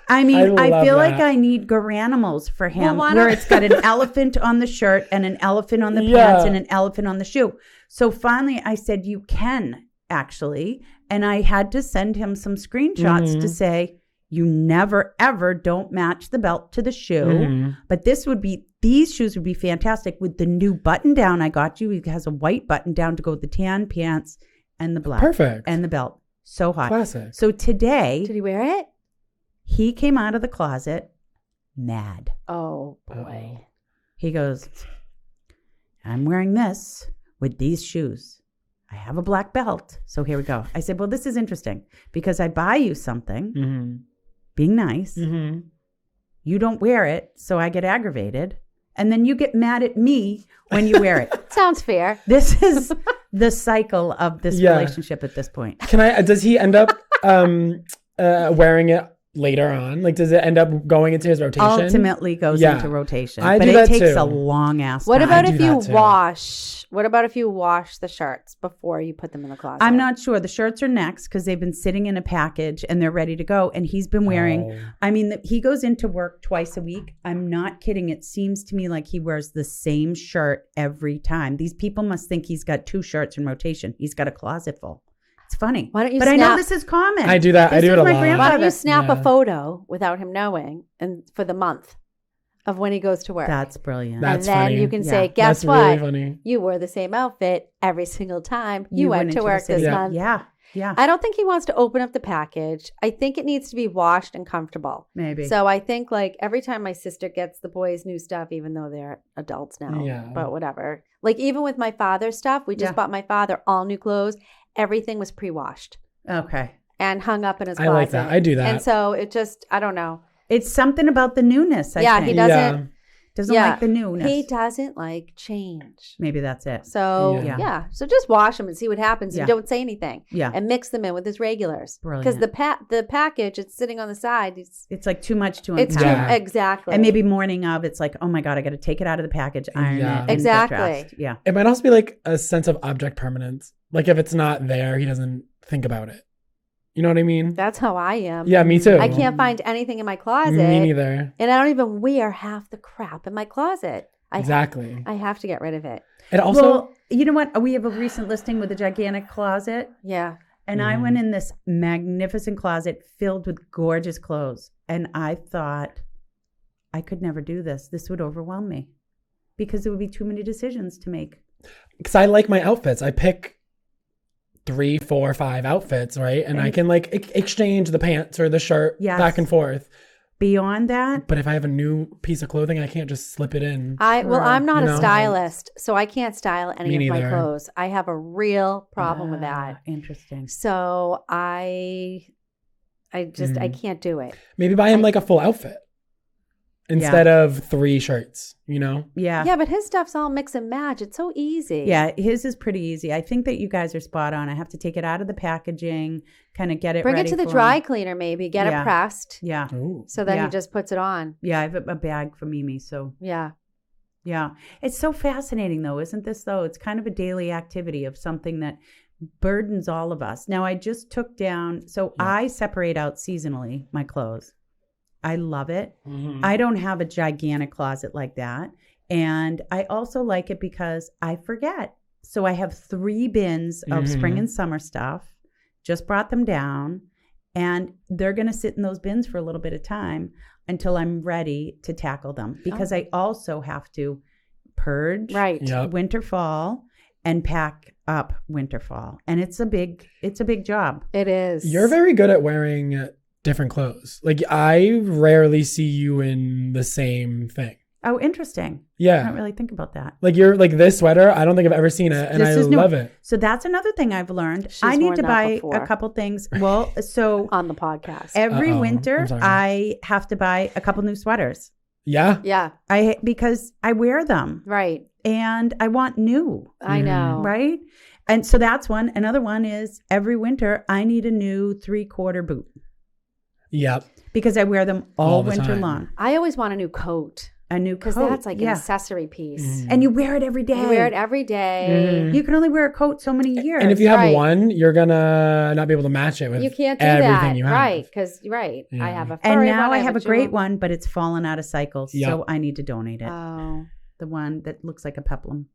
I mean, I love feel like that. I need Garanimals for him, why where not- it's got an elephant on the shirt and an elephant on the Yeah. pants and an elephant on the shoe. So finally I said, you can actually. And I had to send him some screenshots to say, you never, ever don't match the belt to the shoe. Mhm. But these shoes would be fantastic with the new button down I got you. It has a white button down to go with the tan pants and the black. Perfect. And the belt. So hot. Classic. So today, Did he wear it? he came out of the closet mad. Oh boy. He goes, I'm wearing this with these shoes. I have a black belt. So here we go. I said, well, this is interesting because I buy you something, Mm-hmm. being nice. Mm-hmm. You don't wear it, so I get aggravated. And then you get mad at me when you wear it. Sounds fair. This is the cycle of this Yeah. relationship at this point. Does he end up wearing it later on? Like, does it end up going into his rotation? Ultimately goes Yeah. into rotation. I but do it that takes too. a long ass What time. about do if you that too. wash? What about if you wash the shirts before you put them in the closet? I'm not sure. The shirts are next because they've been sitting in a package and they're ready to go. And he's been wearing, Oh. I mean, he goes into work twice a week. I'm not kidding. It seems to me like he wears the same shirt every time. These people must think he's got 2 shirts in rotation. He's got a closet full. It's funny. Why don't you but I know snap- this is common. I do that. I This do is it a my lot. Why don't grandfather. you snap Yeah. a photo without him knowing and for the month of when he goes to work? That's brilliant. That's and then funny. you can Yeah. say, guess That's what? really funny. You wore the same outfit every single time you went into to the work city. this Yeah. month. Yeah. Yeah. I don't think he wants to open up the package. I think it needs to be washed and comfortable. Maybe. So I think like every time my sister gets the boys new stuff, even though they're adults now, Yeah. but whatever. Like even with my father's stuff, we just Yeah. bought my father all new clothes. Everything was pre-washed Okay. and hung up in his I closet. like that. I do that. And so it just, I don't know. It's something about the newness. I Yeah, think. he doesn't. Doesn't Yeah. like the newness. He doesn't like change. Maybe that's it. So Yeah. yeah. So just wash them and see what happens. Yeah. And don't say anything. Yeah. And mix them in with his regulars. Because Brilliant. the package, it's sitting on the side. It's like too much to It's unpack. too exactly. And maybe morning of, it's like, oh my God, I got to take it out of the package, iron Yeah. it. and get Exactly. dressed. Yeah. It might also be like a sense of object permanence. Like if it's not there, he doesn't think about it. You know what I mean? That's how I am. Yeah, me too. I can't find anything in my closet. Me neither. And I don't even wear half the crap in my closet. Exactly. I have to get rid of it. It also. Well, you know what? We have a recent listing with a gigantic closet. Yeah. And I went in this magnificent closet filled with gorgeous clothes. And I thought, I could never do this. This would overwhelm me because there would be too many decisions to make. Because I like my outfits. I pick 3, 4, 5 outfits, right? And I can like exchange the pants or the shirt Yes. back and forth. Beyond that, But if I have a new piece of clothing, I can't just slip it in. I'm not You a know? stylist, so I can't style any Me of my neither. clothes. I have a real problem with that. Interesting. So I can't do it. Maybe buy him like a full outfit instead of 3 shirts, you know? Yeah. Yeah, but his stuff's all mix and match. It's so easy. Yeah, his is pretty easy. I think that you guys are spot on. I have to take it out of the packaging, kind of get it Bring ready it to the for dry him. cleaner, maybe. Get Yeah. it pressed. Yeah. Ooh. So then Yeah. he just puts it on. Yeah, I have a bag for Mimi, so Yeah. yeah. It's so fascinating though, isn't this though? It's kind of a daily activity of something that burdens all of us. Now I just took down, so I separate out seasonally my clothes. I love it. Mhm. I don't have a gigantic closet like that. And I also like it because I forget. So I have 3 bins of spring and summer stuff, just brought them down, and they're going to sit in those bins for a little bit of time until I'm ready to tackle them. Because I also have to purge Right. Yep. winter fall and pack up winter fall. And it's a big job. It is. You're very good at wearing different clothes. Like I rarely see you in the same thing. Oh, interesting. I Yeah. don't really think about that. Like you're like this sweater. I don't think I've ever seen it, and This I is new. love it. So that's another thing I've learned. She's I need worn to that buy before. a couple things. Well, so on the podcast. every Uh-oh. winter I'm sorry. I have to buy a couple new sweaters. Yeah. Yeah. Because I wear them Right. and I want new, I know. right? And so that's one. Another one is every winter I need a new 3/4 boot Yep. because I wear them all All the winter time. long. I always want a new coat A new because coat. that's like an yeah. accessory piece. And you wear it every day. You wear it every day. You can only wear a coat so many years. And if you have Right. one, you're gonna not be able to match it with You can't do everything that. you have. Right. Because, I Yeah. have a and furry now one, I have a great jewel- one, but it's fallen out of cycle, Yep. so I need to donate it. Oh. The one that looks like a peplum,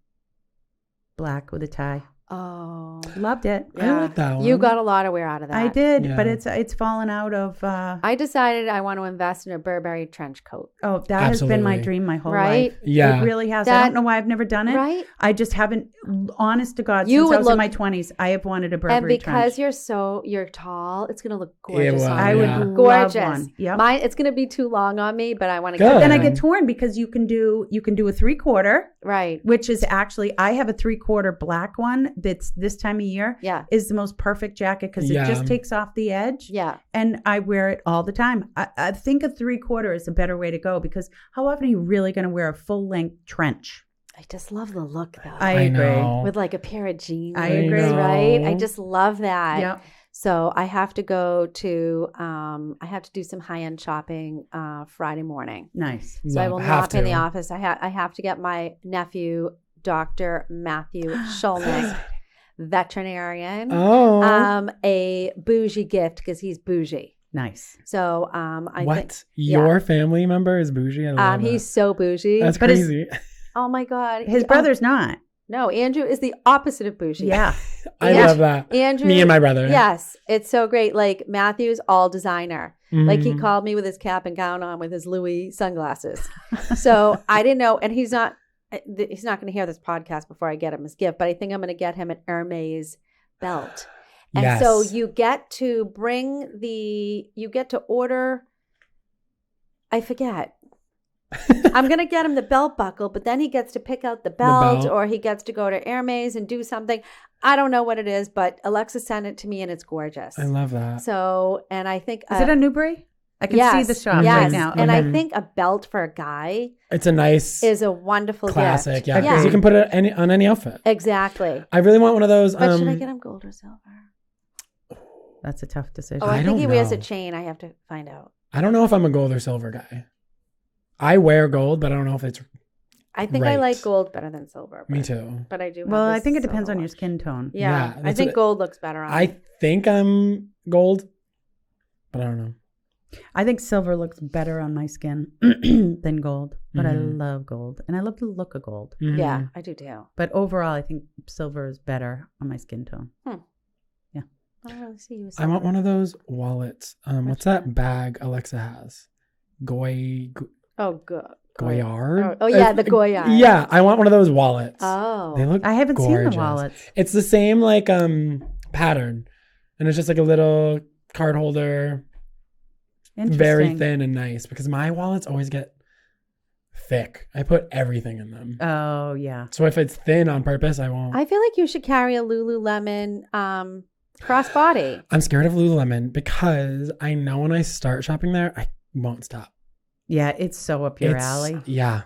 black with a tie. Oh. Loved it. I like that one. You got a lot of wear out of that. I did, but Yeah. it's fallen out of. I decided I want to invest in a Burberry trench coat. Oh, that has been my Absolutely. dream my whole Right? life. Yeah. It really has. I That- don't know why I've never done it. Right? I just haven't. Honest to God, You since I would was in look- my 20s, I have wanted a Burberry And because trench. you're tall, it's gonna look gorgeous will, on I you. would yeah. love Gorgeous. one. Yep. Mine, it's gonna be too long on me, but I want to Good. get Then I it. get torn because you can do a 3/4, Right. which is actually I have a 3/4 black one that's this time of year. Yeah. Is the most perfect jacket because Yeah. it just takes off the edge. Yeah. And I wear it all the time. I think a 3/4 is a better way to go because how often are you really going to wear a full length trench? I just love the look though. I agree. know. With like a pair of jeans. I agree. Right. I know. just love that. Yeah. So I have to go to I have to do some high end shopping Friday morning. Nice. So I will Have not be in the to. office. I have to get my nephew, Dr. Matthew Schulnick, veterinarian, Oh. a bougie gift because he's bougie. Nice. So I what? think Your family member is bougie? I love he's that. so bougie. That's But his- crazy. Oh my God. His brother's not. No, Andrew is the opposite of bougie. Yeah. I Yeah. love that. Andrew. Me and my brother. Yes, it's so great. Like Matthew's all designer. Like he Mhm. called me with his cap and gown on with his Louis sunglasses. So I didn't know, and he's not going to hear this podcast before I get him his gift, but I think I'm going to get him an Hermes belt. And so Yes. you get to order, I forget. I'm going to get him the belt buckle, but then he gets to pick out the belt, belt. or he gets to go to Hermes and do something. I don't know what it is, but Alexa sent it to me and it's gorgeous. I love that. So, and I think Is it a Newbury? I can see the shop yes. right now. And I Mhm. think a belt for a guy It's a nice is a wonderful classic. gift. Yeah. Because you can put it on any outfit. Exactly. I really want one of those. But should I get him gold or silver? That's a tough decision. Oh, I, I think he don't wears a know. chain. I have to find out. I don't know if I'm a gold or silver guy. I wear gold, but I don't know if it's I think I Right. like gold better than silver. me but- too. But I do. have Well, this I think it depends silver on your one. skin tone. Yeah, Yeah, I that's think what- gold looks better on me. I think I'm gold, but I don't know. I think silver looks better on my skin than gold, but I Mhm. love gold and I love the look of gold. Mhm. Yeah, I do too. But overall, I think silver is better on my skin tone. I don't really see you. I want one of those wallets. What's that bag Alexa has? Oh, good. Goyard? Oh, yeah, the Goyard. Yeah, I want one of those wallets. Oh, They look I haven't seen gorgeous. the wallets. It's the same like pattern, and it's just like a little card holder, very thin and nice. Because my wallets always get thick. I put everything in them. Oh yeah. So if it's thin on purpose, I won't. I feel like you should carry a Lululemon crossbody. I'm scared of Lululemon because I know when I start shopping there, I won't stop. Yeah, it's so up your alley. Yeah.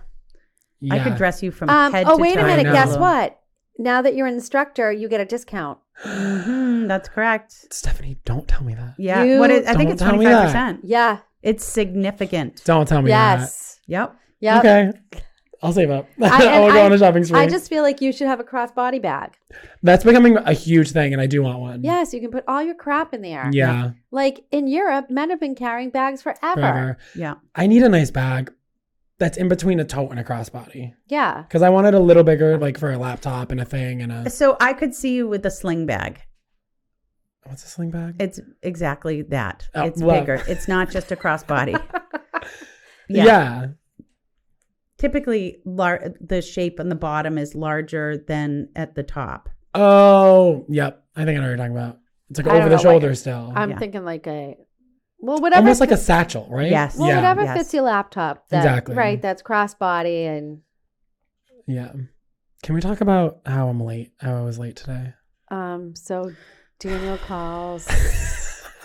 I could dress you from head to toe. Oh, wait a minute. know. Guess what? Now that you're an instructor, you get a discount. That's correct. Stephanie, don't tell me that. Yeah. You- I think it's Don't tell me that. 25%. Yeah. It's significant. Don't tell me Yes. Yep. Yep. that. Okay. I'll save up. and I'll go on a shopping spree. I just feel like you should have a crossbody bag. That's becoming a huge thing, and I do want one. Yes, you can put all your crap in there. Yeah. Like in Europe, men have been carrying bags forever. Yeah. I need a nice bag that's in between a tote and a crossbody. Yeah. Because I want it a little bigger, like for a laptop and a thing and a... So I could see you with a sling bag. What's a sling bag? It's exactly that. Oh, It's well. bigger. It's not just a crossbody. Yeah. Typically, the shape on the bottom is larger than at the top. Oh, yep. I think I know what you're talking about. It's like I don't over the know, shoulder like, still. I'm Yeah. thinking like whatever. Almost like a satchel, right? Yes. Well, yeah. whatever Yes. fits your laptop. Exactly. Right. That's crossbody and Yeah. Can we talk about how I'm late? How I was late today? so Daniel calls.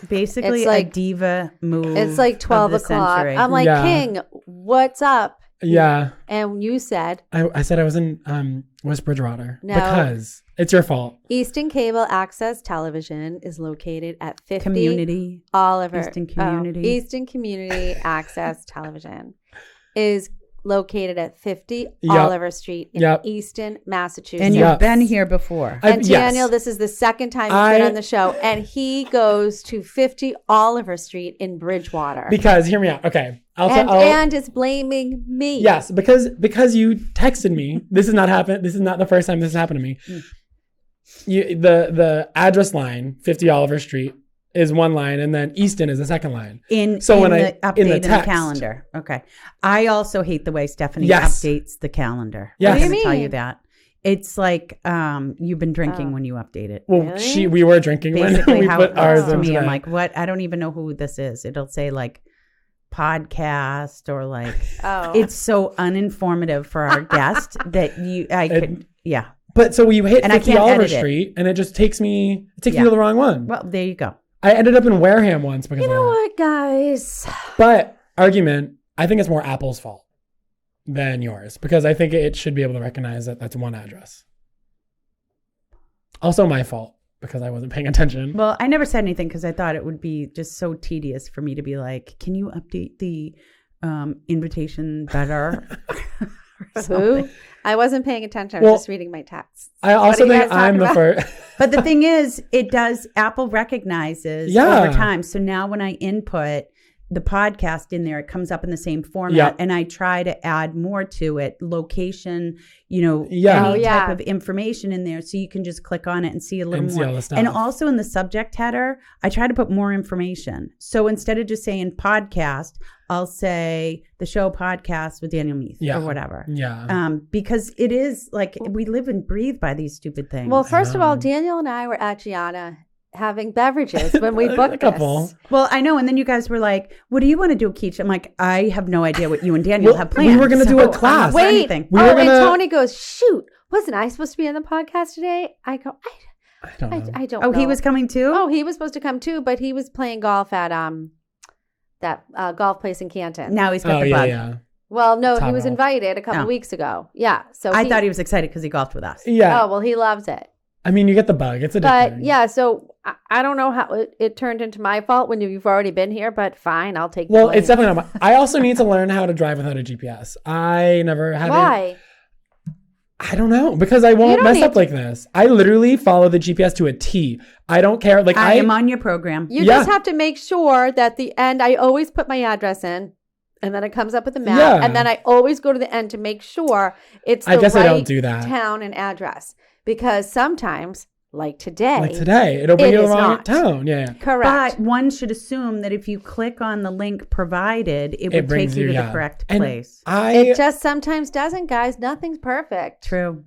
Basically, It's like- a diva move. It's like 12 of the o'clock. century. I'm like, Yeah. King, what's up? Yeah. And you said I said I was in West Bridgewater No. because it's your fault. Easton Cable Access Television is located at 50 Community. Oliver. Easton Community. Easton Community Access Television is located at 50 Yep. Oliver Street in Yep. Easton, Massachusetts. And you've Yes. been here before. And Yes. Daniel, this is the second time he's been on the show, and he goes to 50 Oliver Street in Bridgewater, Because, hear me out. Okay. and is blaming me. Yes, because you texted me. This has not happened. This is not the first time this has happened to me. The address line, 50 Oliver Street, is one line, and then Easton is the second line. In So when the update in the in the text- calendar. Okay. I also hate the way Stephanie Yes. updates the calendar. Yes. I'm What do going you to tell mean? you that. It's like you've been drinking Oh. when you update it. Well, Really? we were drinking when Basically we how put it ours looks to in me. I'm today. like, what? I don't even know who this is. It'll say like podcast or like Oh, it's so uninformative for our guest that yeah. But so you hit And I 50 can't Oliver edit it. Street, and it just takes me Yeah. to the wrong one. Well, there you go. I ended up in Wareham once because you of know that. what, guys? But argument, I think it's more Apple's fault than yours because I think it should be able to recognize that that's one address. Also my fault because I wasn't paying attention. Well, I never said anything because I thought it would be just so tedious for me to be like, can you update the invitation better? Or something. Who? I wasn't paying attention. I was Well, just reading my texts. I also What are you think guys I'm the talking first. But the thing is, Apple recognizes Yeah. over time. So now when I input the podcast in there, it comes up in the same format. Yeah. And I try to add more to it, location, Yeah. any Oh, yeah. type of information in there. So you can just click on it and see a little And see more. all the stuff. And also in the subject header, I try to put more information. So instead of just saying podcast, I'll say the show podcast with Daniel Meath Yeah. or whatever. Yeah. Because it is like we live and breathe by these stupid things. Well, first of all, know. Daniel and I were at Gianna having beverages when we A booked couple. this. Well, I know. And then you guys were like, what do you want to do, Keach? I'm like, I have no idea what you and Daniel Well, have we planned. were gonna do a I'm not class. for Wait. anything. We were And gonna- Tony goes, shoot, wasn't I supposed to be on the podcast today? I go, I don't know. I don't Oh, know. he was coming too? Oh, he was supposed to come too, but he was playing golf at that golf place in Canton. Now he's got Oh, the yeah, bug. yeah. Well, no, Top he was golf. invited a couple Oh. weeks ago. Yeah. So I thought he was excited because he golfed with us. Yeah. Oh, well, he loves it. I mean, you get the bug. It's addicting. But yeah, so I don't know how it turned into my fault when you've already been here, but fine, I'll take the Well, blame. it's definitely not my... I also need to learn how to drive without a GPS. I never had it. Why? I don't know. Because I won't don't mess need up like this. I literally follow the GPS to a T. I don't care. Like I am on your program. You Yeah. just have to make sure that the end, I always put my address in, and then it comes up with the map, Yeah. and then I always go to the end to make sure it's the I guess right I don't do that. town and address. Because sometimes, like today, Like today. It'll bring It you to is the wrong not. town. Yeah. correct. But one should assume that if you click on the link provided, it It would brings take you you, to yeah. the correct And place. I It just sometimes doesn't, guys. Nothing's perfect. True.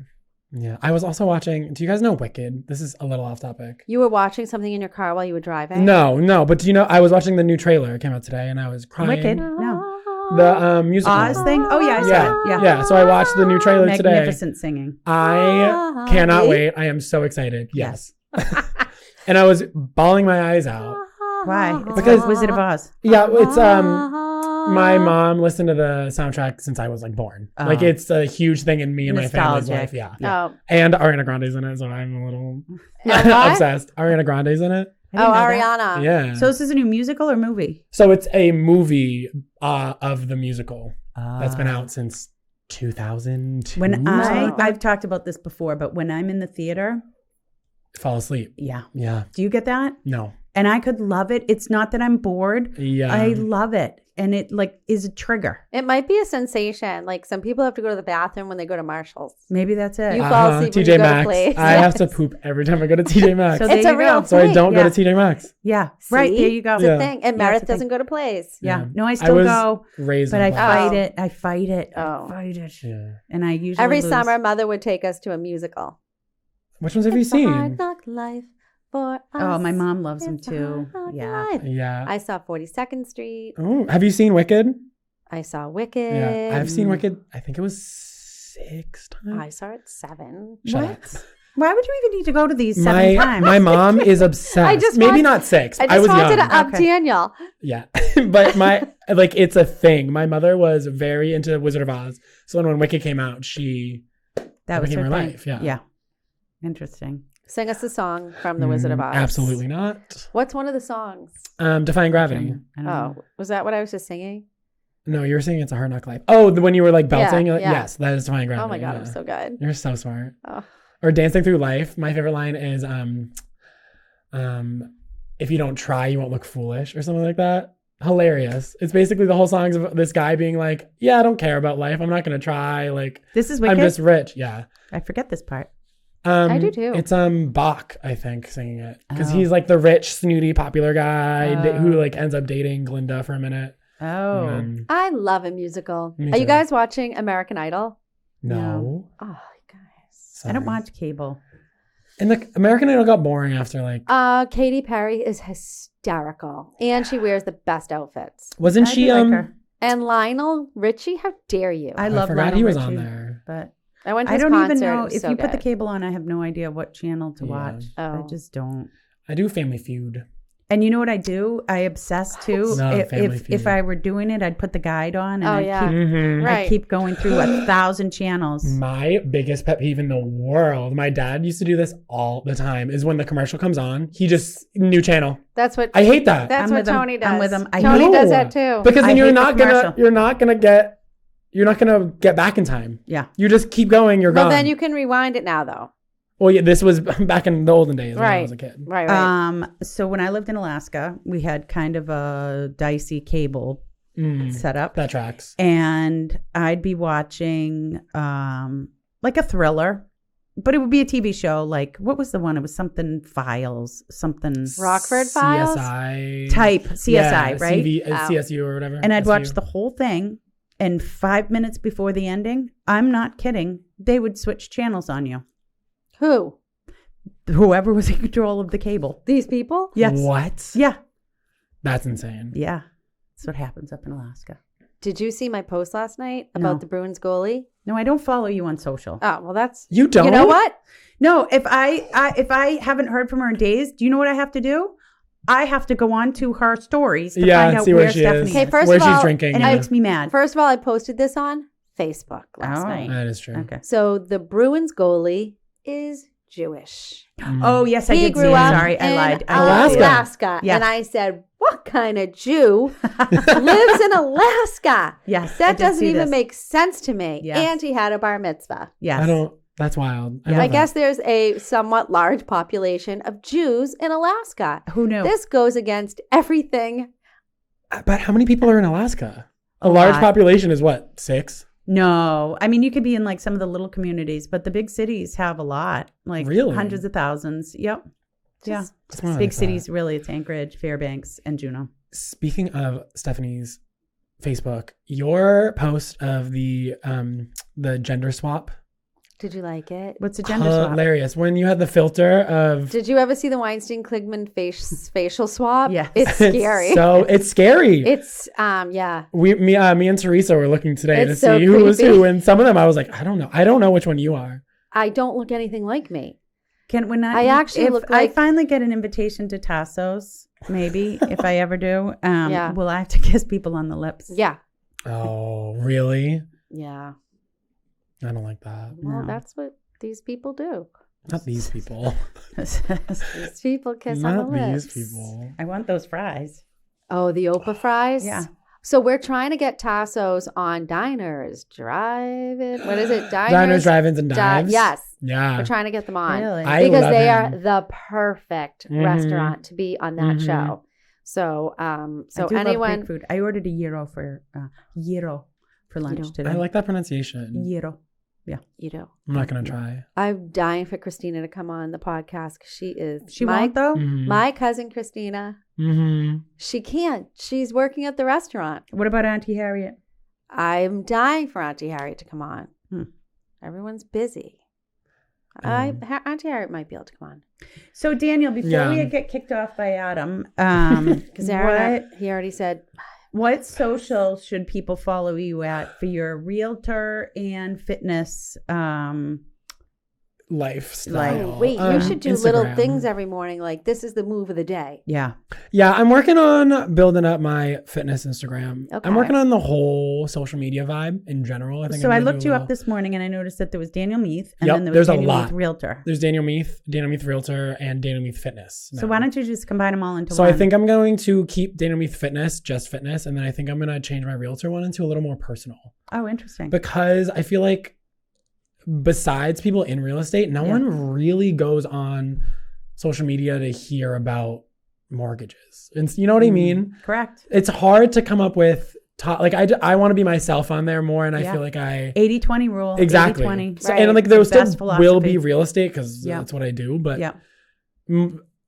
Yeah. I was also watching, do you guys know Wicked? This is a little off topic. You were watching something in your car while you were driving? No, but do you know, I was watching the new trailer. It came out today and I was crying. Wicked? No. The musical. Oz thing? Oh, yeah, I saw Yeah. it. Yeah. Yeah. So I watched the new trailer today. Magnificent singing. I cannot Really? wait. I am so excited. Yes. And I was bawling my eyes out. Why? It's Because- Wizard of Oz. Yeah, it's my mom listened to the soundtrack since I was like born. Oh. Like it's a huge thing in me and my family's Nostalgic. life. Yeah. Oh, And Ariana Grande's in it, so I'm a little what? obsessed. Ariana Grande's in it. I didn't know that. Ariana. Yeah. So this is a new musical or movie? So it's a movie of the musical that's been out since 2002. When Wow. I've talked about this before, but when I'm in the theater, fall asleep. yeah. Yeah. Do you get that? No. And I could love it. It's not that I'm bored. Yeah. I love it. And it like is a trigger. It might be a sensation. Like some people have to go to the bathroom when they go to Marshall's. Maybe that's it. You fall asleep when TJ you go to Maxx. place. I have to poop every time I go to TJ Maxx. So So, It's there a you real go. thing. I don't Yeah. go to TJ Maxx. Yeah. Right. See? There you go. It's Yeah. a thing. And Yeah, Meredith it's a doesn't go to plays. Yeah. Yeah. No, I still was go, raised but in I black. fight Oh. it. I fight it. Oh. I fight it. Yeah. And I usually Every lose. summer, Mother would take us to a musical. Which ones have you It's a hard seen? knock life for us. Oh, my mom loves them It's a too. hard knock Yeah. life. Yeah. I saw 42nd Street. Oh, have you seen Wicked? I saw Wicked. Yeah. I've seen Wicked. I think it was 6 times. I saw it 7. Shut What? up. Why would you even need to go to these 7 times? My mom is obsessed. I just Maybe want- not 6. I I, just was wanted young. to up Okay. Daniel. Yeah. But it's a thing. My mother was very into Wizard of Oz. So when Wicked came out, that was became her her thing. life, yeah. Yeah. Interesting. Sing us a song from The Wizard of Oz. Absolutely not. What's one of the songs? Defying Gravity. I don't know. Oh, was that what I was just singing? No, you were saying It's a Hard Knock Life. Oh, when you were like belting? Yeah, yeah. Yes, that is Defying Gravity. Oh my God, yeah. I'm so good. You're so smart. Oh. Or Dancing Through Life. My favorite line is if you don't try, you won't look foolish or something like that. Hilarious. It's basically the whole song's of this guy being like, yeah, I don't care about life. I'm not going to try. Like, This is Wicked? I'm just rich. Yeah. I forget this part. I do too. It's Bach, I think, singing it. Because Oh. he's like the rich, snooty, popular guy who Oh. like ends up dating Glinda for a minute. Oh. And then- I love a musical. Me Are you too. guys watching American Idol? no. Oh, guys. I don't Sorry. watch cable. And the American Idol got boring after like, Katy Perry is hysterical, and she wears the best outfits. wasn't I she do like her. And Lionel Richie, how dare you? I I love forgot Lionel he was Richie, on there. But I went to I his don't concert. even know It was if so you put the good. cable on. I have no idea what channel to Yeah. watch. I Oh. just don't. I do Family Feud. And you know what I do? I obsess too. No, if Family if Feud. I were doing it, I'd put the guide on and Oh, I'd yeah. keep, Mhm. Right. I'd keep going through 1,000 channels. My biggest pet peeve in the world, my dad used to do this all the time, is when the commercial comes on, he just, new channel. That's what. I hate that. That's I'm what with him. Tony does. I'm with him. I Tony hate- does No. that too. Because I then hate you're the not gonna commercial. you're not gonna get back in time. Yeah. You just keep going, you're Well, gone. then you can rewind it now, though. Well, yeah, this was back in the olden days when I Right. was a kid. Right, right. So when I lived in Alaska, we had kind of a dicey cable setup. That tracks. And I'd be watching like a thriller, but it would be a TV show. Like, what was the one? It was something Files, something Rockford Files? CSI. type CSI, Yeah, right? Oh. CSU or whatever. And I'd watch SU. the whole thing. And 5 minutes before the ending, I'm not kidding, they would switch channels on you. Who? Whoever was in control of the cable. These people? Yes. What? Yeah. That's insane. Yeah. That's what happens up in Alaska. Did you see my post last night about No. the Bruins goalie? No, I don't follow you on social. Oh, well, that's. You don't? You know what? No, if I haven't heard from her in days, do you know what I have to do? I have to go on to her stories to Yeah, find out see where where she Stephanie is. Okay, is. first Where of she's all, drinking. And yeah. it makes me mad. First of all, I posted this on Facebook last Oh. night. That is true. Okay. So the Bruins goalie is Jewish. Oh, yes, I He did see grew it. up Sorry, I in lied. Alaska. Alaska. Yeah. And I said, what kind of Jew lives in Alaska? Yes, I That did doesn't see even this. make sense to me. Yes. And he had a bar mitzvah. Yes. I don't. That's wild. Yeah. love I that. guess there's a somewhat large population of Jews in Alaska. Who knew? This goes against everything. But how many people are in Alaska? A large lot. population is what? 6? No. I mean, you could be in like some of the little communities, but the big cities have a lot. Like Really? hundreds of thousands. Yep. Yeah. That's more Big like cities, that. really. It's Anchorage, Fairbanks, and Juneau. Speaking of Stephanie's Facebook, your post of the gender swap Did you like it? What's a gender swap? Hilarious. When you had the filter of... Did you ever see the Weinstein-Klingman facial swap? Yes. It's scary. It's scary. It's, yeah. Me and Teresa were looking today It's to so see who was creepy. who. And some of them I was like, I don't know. I don't know which one you are. I don't look anything like me. I actually if look I like- finally get an invitation to Tasso's, maybe, if I ever do, Yeah. will I have to kiss people on the lips? Yeah. Oh, really? Yeah. I don't like that. Well, No. that's what these people do. Not these people. These people kiss on Not the these lips. people. I want those fries. Oh, the Oprah fries? Yeah. So we're trying to get Tasso's on Diners, Drive-In. What is it? Diners, drive-ins, and Di- dives. yes. Yeah. We're trying to get them on. Really? I Because love they him. are the perfect Mhm. restaurant to be on that Mhm. show. So, I do love anyone, Greek food. I ordered a gyro for lunch Gyro. today. I like that pronunciation. gyro. you know, I'm not going to try. I'm dying for Christina to come on the podcast because she is She my, won't though. my cousin Christina. Mm-hmm. She can't. She's working at the restaurant. What about Auntie Harriet? I'm dying for Auntie Harriet to come on. Hmm. Everyone's busy. Auntie Harriet might be able to come on. So Daniel, before we Yeah. get kicked off by Adam, Because Aaron, he already said, what social should people follow you at for your realtor and fitness? Lifestyle. oh, wait, you should do little Instagram. things every morning. Like, this is the move of the day. Yeah. Yeah, I'm working on building up my fitness Instagram. Okay. I'm working on the whole social media vibe in general. I think. So I'm I gonna looked do you a up little- this morning and I noticed that there was Daniel Meath and Yep, then there was there's a Daniel lot. Meath Realtor. There's Daniel Meath Realtor, and Daniel Meath Fitness. So now. why don't you just combine them all into So one? I think I'm going to keep Daniel Meath Fitness, just fitness, and then I think I'm going to change my realtor one into a little more personal Oh, interesting. because I feel like besides people in real estate, no Yeah. one really goes on social media to hear about mortgages. And you know what I mean? Correct. It's hard to come up with I want to be myself on there more, and I Yeah. feel like I 80-20 rule. exactly 80-20. So, Right. and like there The still best will philosophy. be real estate because Yeah. that's what I do, but Yeah.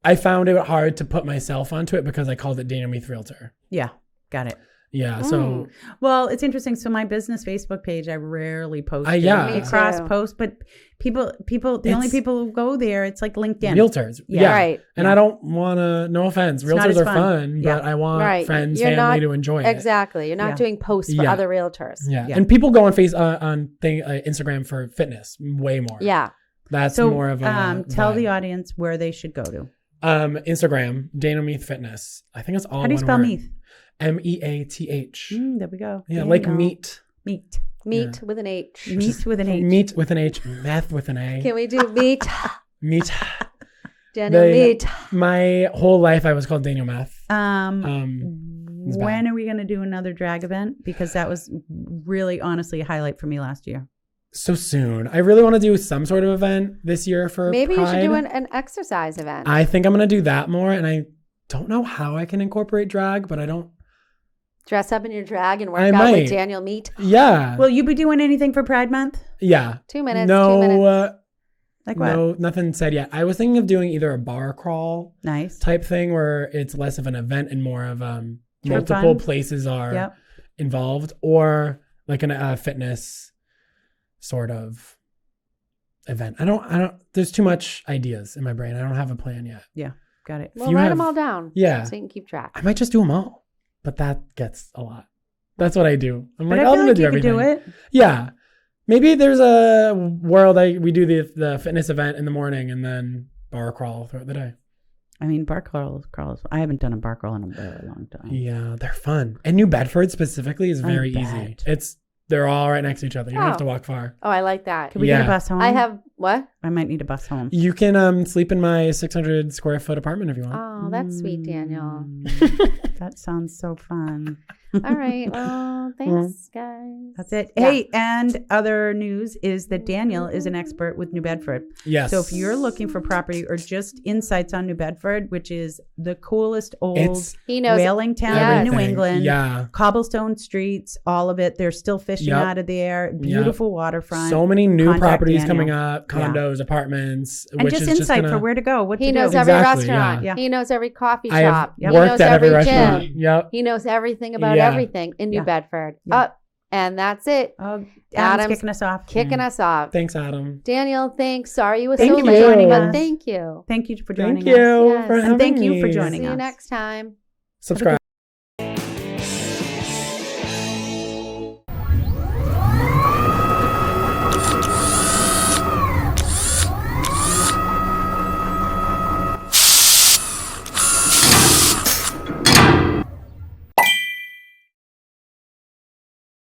I found it hard to put myself onto it because I called it Daniel Meath Realtor. Yeah. Got it. Yeah, so Well, it's interesting. So my business Facebook page, I rarely post. yeah. Me cross too. post, but people, the only It's- people who go there, it's like LinkedIn. realtors, Yeah. yeah, Right. And Yeah. I don't want to. No offense, It's not realtors as are fun. fun, Yeah. but I want Right. friends, You're family not- to enjoy it. Exactly. You're not Yeah. doing posts for Yeah. other realtors. Yeah. Yeah. And people go on Instagram for fitness way more. Yeah. That's So more of a tell the vibe. audience where they should go to. Instagram, Daniel Meath Fitness. I think it's all How do you one spell word. Meath? Meath. There we go. Yeah, There like you go. meat. Meat. Meat with an H. Meat with an H. Meat with an H. Meth with an A. Can we do meat? Meat. Daniel They- meat. My whole life I was called Daniel Meth. It's When bad. are we going to do another drag event? Because that was really, honestly, a highlight for me last year. So soon. I really want to do some sort of event this year for Maybe you should Pride. do an exercise event. I think I'm going to do that more, and I don't know how I can incorporate drag, but I don't. Dress up in your drag and work I out might. with Daniel Meat. Yeah. Will you be doing anything for Pride Month? yeah. 2 minutes. No, 2 minutes. Like what? no, nothing said yet. I was thinking of doing either a bar crawl Nice. type thing where it's less of an event and more of Sure, multiple fun. places are Yep. involved, or like a fitness sort of event. I don't. There's too much ideas in my brain. I don't have a plan yet. Yeah. Got it. Well, you write have- them all down. Yeah. So you can keep track. I might just do them all, but that gets a lot. That's what I do. I'm But like, I I'm feel gonna like do you could everything. do it. Yeah. Maybe there's a world we do the fitness event in the morning and then bar crawl throughout the day. I mean, bar crawls. I haven't done a bar crawl in a very long time. Yeah, they're fun. And New Bedford specifically is I very easy. bet. They're all right next to each other. You don't have Oh. to walk far. Oh, I like that. Can we get Yeah. a bus home? I have what? I might need a bus home. You can sleep in my 600 square foot apartment if you want. Oh, that's sweet, Daniel. That sounds so fun. All right. Well, thanks, guys. That's it. Yeah. Hey, and other news is that Daniel is an expert with New Bedford. Yes. So if you're looking for property or just insights on New Bedford, which is the coolest old It's He knows. whaling town in New everything. England, Yeah. cobblestone streets, all of it. They're still fishing Yep. out of there. Beautiful waterfront. So many new Contact properties Daniel. coming up, Yeah. condos, apartments, and which just is insight gonna, for where to go, what He to knows do. every Exactly, restaurant. yeah. He knows every coffee I have shop. He worked knows at every every restaurant. gym. Yep. He knows everything about Yeah. everything in New Yeah. Bedford. Yeah. And that's it. Oh, Adam's Adam's kicking us off. Kicking us off. Thanks, Adam. Daniel, thanks. Sorry you was Thank so you for late, joining but us. thank you. Thank you for joining Thank you us. Yes. for And having thank you for me. joining See you us. next time. Subscribe.